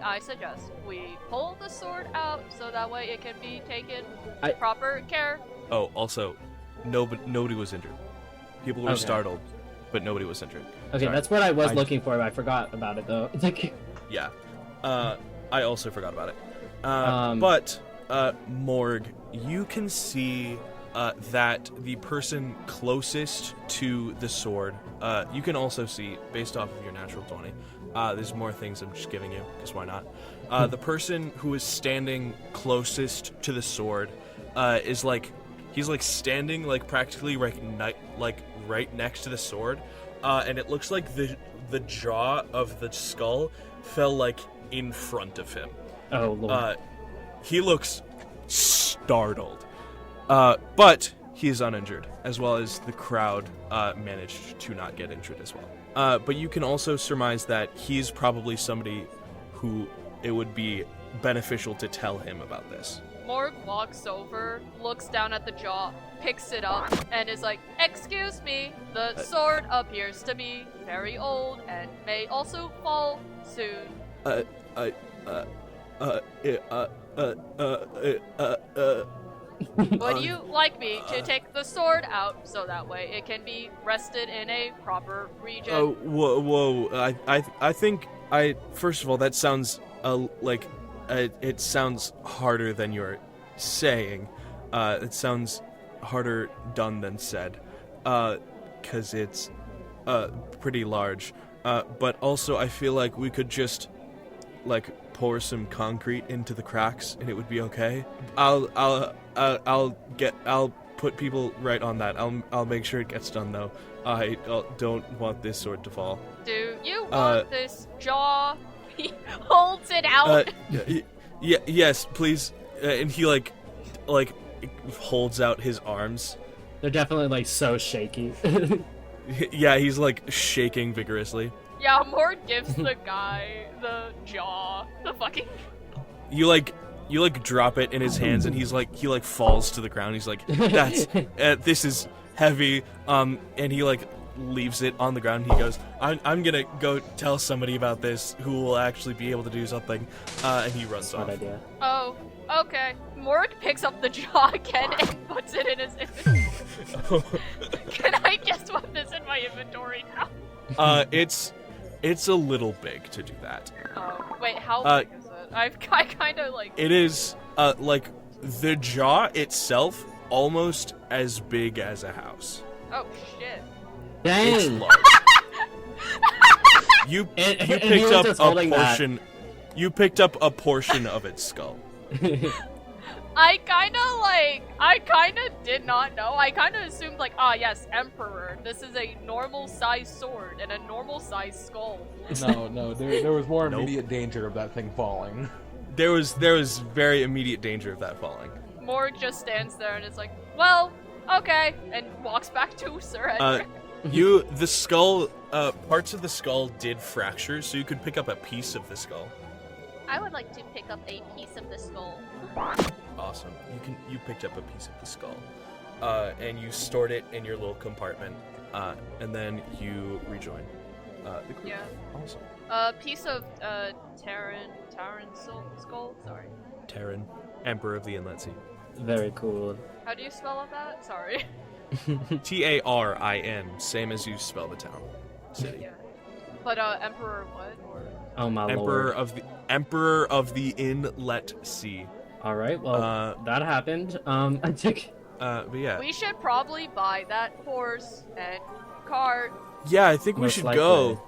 I suggest we pull the sword out so that way it can be taken proper care? Oh, also, nobody was injured. People were Okay. startled, but nobody was injured. Okay, Sorry. that's what I was looking for, but I forgot about it, though. Yeah. I also forgot about it. Um, But, Morgue, you can see that the person closest to the sword, you can also see, based off of your natural 20, there's more things I'm just giving you, because why not? The person who is standing closest to the sword is like, he's like standing like practically right next to the sword, and it looks like the jaw of the skull fell like in front of him. Oh, Lord. He looks startled, but he is uninjured, as well as the crowd managed to not get injured as well. But you can also surmise that he's probably somebody who it would be beneficial to tell him about this. Morgue walks over, looks down at the jaw, picks it up, and is like, "Excuse me, the sword appears to be very old and may also fall soon." Would you like me to take the sword out so that way it can be rested in a proper region? Oh, whoa! I think first of all, that sounds it sounds harder than you're saying. It sounds harder done than said, because it's pretty large. But also, I feel like we could just pour some concrete into the cracks and it would be okay. I'll put people right on that. I'll make sure it gets done though. I don't want this sword to fall. Do you want this jaw? He holds it out. Yes, please. And he like holds out his arms. They're definitely so shaky. Yeah, he's shaking vigorously. Yeah, Morgue gives the guy the jaw. The fucking... you drop it in his hands, and he falls to the ground. He's like, "That's this is heavy." And he leaves it on the ground. He goes, "I'm gonna go tell somebody about this who will actually be able to do something." And he runs off. Good idea. Oh, okay. Morgue picks up the jaw again and puts it in his inventory. Can I just put this in my inventory now? It's a little big to do that. Oh, wait, how big is it? I kind of It is the jaw itself almost as big as a house. Oh shit. It's Dang! large. You picked up a portion. You picked up a portion of its skull. I kind of did not know. I kind of assumed yes, Emperor. This is a normal size sword and a normal size skull. No, there was more immediate danger of that thing falling. There was very immediate danger of that falling. Morgue just stands there and is like, well, okay, and walks back to Sir Edric. The skull, parts of the skull did fracture, so you could pick up a piece of the skull. I would like to pick up a piece of the skull. Awesome. You picked up a piece of the skull, and you stored it in your little compartment, and then you rejoin the group. Yeah. Awesome. A piece of Terran skull. Sorry. Terran, Emperor of the Inlet Sea. Very cool. How do you spell that? Sorry. Tarin, same as you spell the town, city. Yeah. But Emperor what? Or... Oh my Emperor lord. Emperor of the Inlet Sea. All right. Well, that happened. I took. But yeah. We should probably buy that horse and cart. Yeah, I think we Most should likely. go.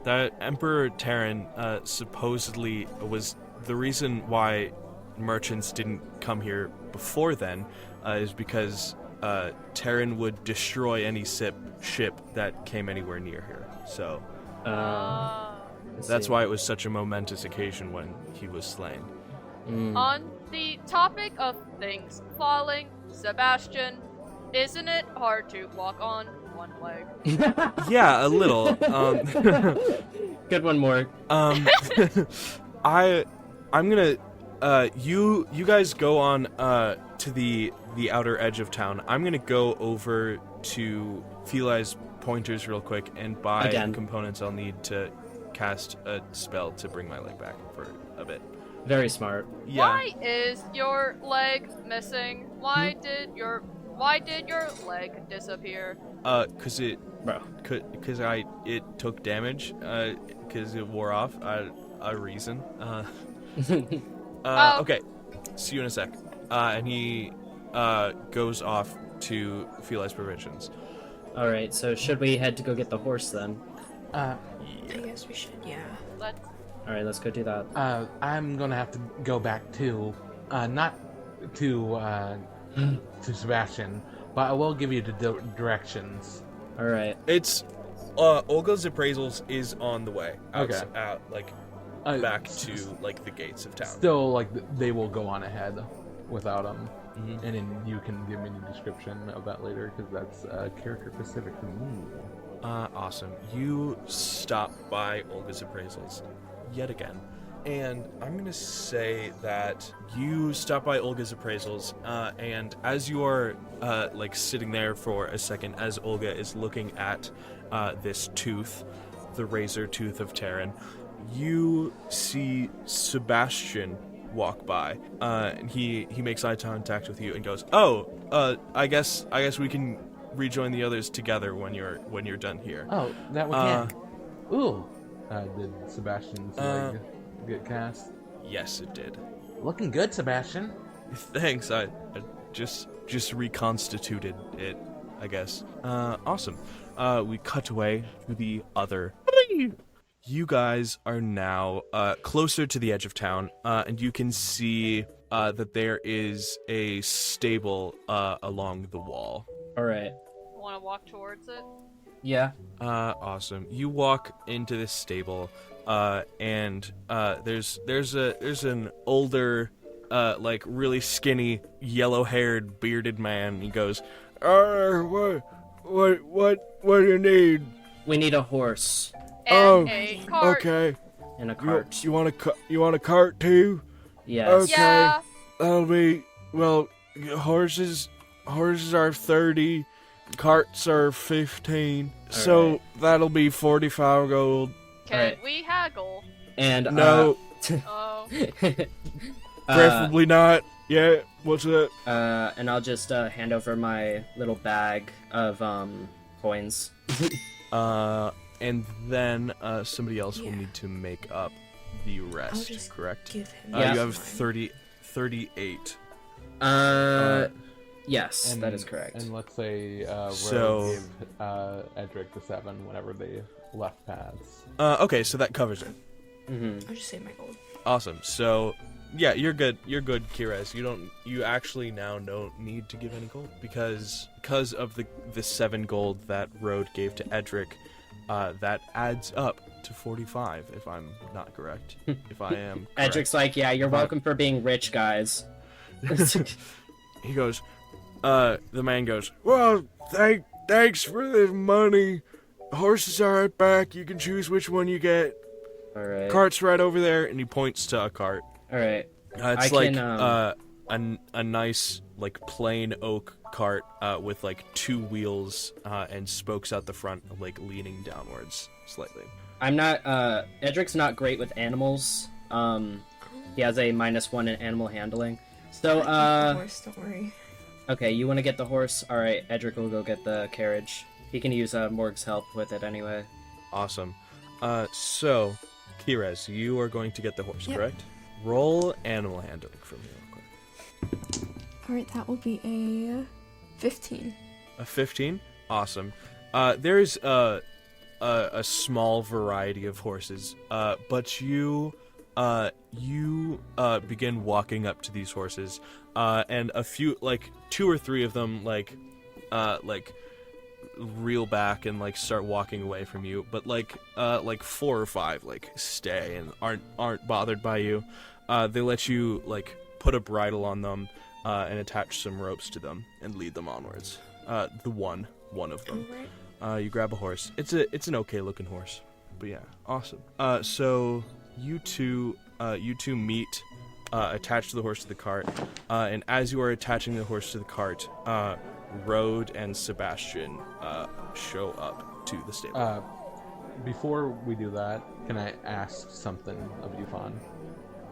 That Emperor Terran supposedly was the reason why merchants didn't come here before then, is because Terran would destroy any ship that came anywhere near here. So that's why it was such a momentous occasion when he was slain. On the topic of things falling, Sebastian, isn't it hard to walk on one leg? Yeah, a little. Good one, Morgue. I'm gonna you guys go on to the outer edge of town. I'm gonna go over to Feli's pointers real quick and buy components I'll need to cast a spell to bring my leg back for a bit. Very smart. Yeah. Why is your leg missing? Why did your leg disappear? Cause it took damage. Cause it wore off. A reason. Okay. See you in a sec. And he goes off to Feli's provisions. All right. So should we head to go get the horse then? I guess we should, yeah. Let's. All right. Let's go do that. I'm gonna have to go back to, not to Sebastian, but I will give you the directions. All right. It's Olga's appraisals is on the way. Okay. Back to the gates of town. Still, they will go on ahead without him. Mhm. And then you can give me the description of that later, because that's character specific to me. Awesome. You stop by Olga's appraisals yet again. And I'm going to say that you stop by Olga's appraisals, and as you are, sitting there for a second, as Olga is looking at this tooth, the razor tooth of Terran, you see Sebastian walk by, and he makes eye contact with you and goes, I guess we can rejoin the others together when you're done here. Oh, that we can. Ooh. Did Sebastian's leg get cast? Yes, it did. Looking good, Sebastian. Thanks. I just reconstituted it, I guess. Awesome. We cut away to the other. You guys are now closer to the edge of town, and you can see that there is a stable along the wall. All right. Want to walk towards it? Yeah. Awesome. You walk into this stable, and there's an older, really skinny, yellow-haired, bearded man. He goes, what do you need? We need a horse And a cart. Okay. and a cart. You want a cart too? Yes. Okay. Yeah. That'll be, well, horses are 30, carts are 15, so right. that'll be 45 gold. Can Alright. we haggle? And No, Oh. preferably not. Yeah, what's up? And I'll just hand over my little bag of coins. And then somebody else will Yeah. need to make up the I'll rest, just correct? give him. Yeah. You have mine. 38. Yes, that is correct. And let's say So- Rogue gave Edric the 7 whenever they left paths. Okay, so that covers it. Mm-hmm. I'll just save my gold. Awesome. So, yeah, you're good. You're good, Keres. You actually now don't need to give any gold because of the 7 gold that Road gave to Edric. That adds up to 45, if I'm not correct. If I am correct. Edric's like, yeah, you're welcome for being rich, guys. He goes, the man goes, well, thanks for the money. Horses are right back. You can choose which one you get. Alright. Cart's right over there, and he points to a cart. Alright. It's I like can, a nice like plain oak cart with like 2 wheels and spokes out the front, like leaning downwards slightly. I'm not, Edric's not great with animals. He has a -1 in animal handling. So, Of course, don't worry. okay, you want to get the horse? Alright, Edric will go get the carriage. He can use Morgue's help with it anyway. Awesome. So, Keres, you are going to get the horse, Yep. correct? Roll animal handling for me real quick. Alright, that will be a 15. A 15? Awesome. There's a small variety of horses, but you begin walking up to these horses, and a few, like 2 or 3 of them, like reel back and like start walking away from you, but like 4 or 5 like stay and aren't bothered by you. They let you like put a bridle on them and attach some ropes to them and lead them onwards. The one of them. Alright. You grab a horse. It's an okay looking horse, but yeah, awesome. So you two meet, attached to the horse to the cart, and as you are attaching the horse to the cart, Road and Sebastian show up to the stable. Before we do that, can I ask something of you, Faun?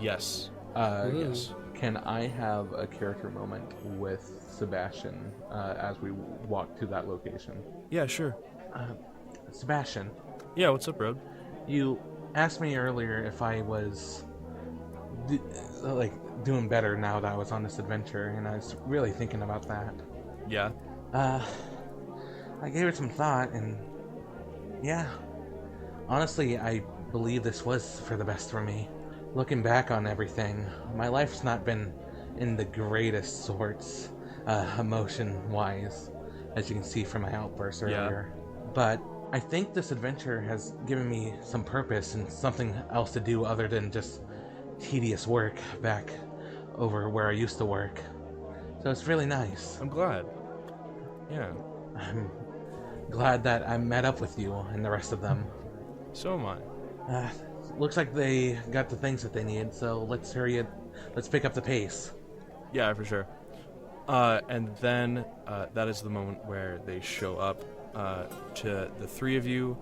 Yes. Yes. Can I have a character moment with Sebastian as we walk to that location? Yeah, sure. Sebastian, Yeah, what's up, Road? you asked me earlier if I was doing better now that I was on this adventure, and I was really thinking about that. Yeah. I gave it some thought, and yeah, honestly, I believe this was for the best for me. Looking back on everything, my life's not been in the greatest sorts, emotion-wise, as you can see from my outburst earlier. But I think this adventure has given me some purpose and something else to do other than just tedious work back over where I used to work. So it's really nice. I'm glad. Yeah. I'm glad that I met up with you and the rest of them. So am I. Looks like they got the things that they need, so let's hurry it. Let's pick up the pace. Yeah, for sure. And then that is the moment where they show up to the 3 of you,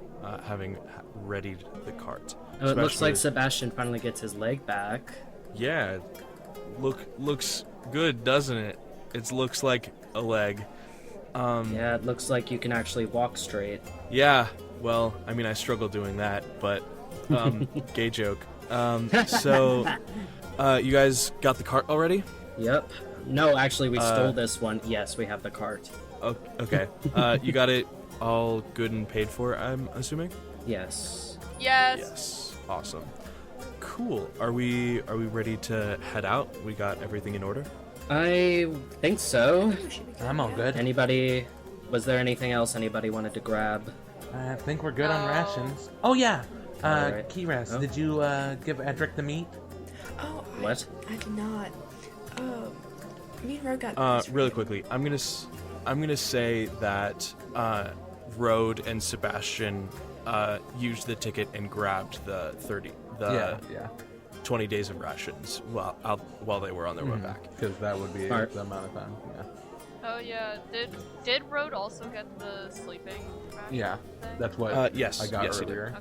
having readied the cart. Oh, it looks like Sebastian Sebastian finally gets his leg back. Yeah, looks good, doesn't it? It looks like a leg. Yeah, it looks like you can actually walk straight. Yeah, well, I mean, I struggle doing that, but gay joke. So, you guys got the cart already? Yep. No, actually, we stole this one. Yes, we have the cart. Okay. You got it all good and paid for, I'm assuming? Yes. Yes. Yes. Awesome. Cool. Are we ready to head out? We got everything in order? I think so. I'm all good. Anybody... Was there anything else anybody wanted to grab? I think we're good on No. rations. Oh yeah. Alright. Keres, Oh. did you give Edric the meat? Oh, What? I did not. Me and Rogue got this Really right. quickly, I'm gonna say that Road and Sebastian used the ticket and grabbed the 20 20 days of rations while they were on their way back. Because that would be Smart. the amount of time. Yeah. Oh yeah, did Road also get the sleeping ration Yeah, thing? that's what Yes, I got yes, he did. earlier.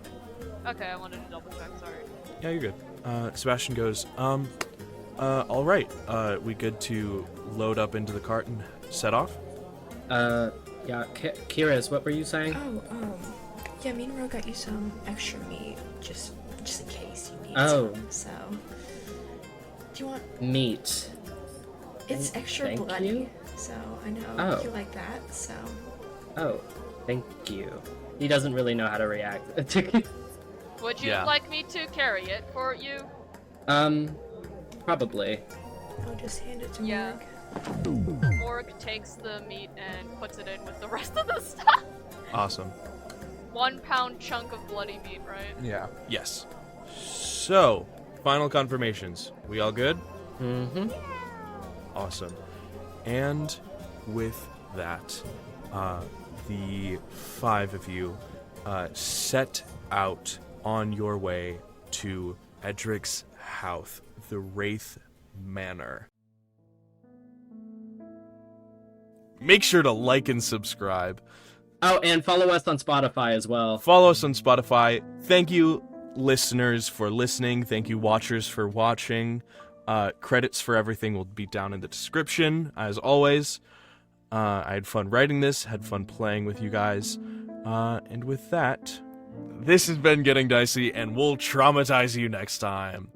Okay, I wanted to double check, sorry. Yeah, you're good. Sebastian goes, all right. We good to load up into the cart and set off? Yeah, Keres, what were you saying? Oh, yeah, me and Ro got you some extra meat, just in case you need Oh. some. So, do you want? Meat. It's extra Thank bloody, you. so I know Oh. you like that. So, Oh, thank you. He doesn't really know how to react. Would you Yeah. like me to carry it for you? Probably. I'll just hand it to Yeah. Morgue. Morgue takes the meat and puts it in with the rest of the stuff. Awesome. 1 pound chunk of bloody meat, right? Yeah. Yes. So, final confirmations. We all good? Mm-hmm. Awesome. And with that, the 5 of you set out on your way to Edric's house, the Raith Manor. Make sure to like and subscribe. Oh, and follow us on Spotify as well. Follow us on Spotify. Thank you, listeners, for listening. Thank you, watchers, for watching. Credits for everything will be down in the description, as always. I had fun writing this, had fun playing with you guys. And with that, this has been Getting Dicey, and we'll traumatize you next time.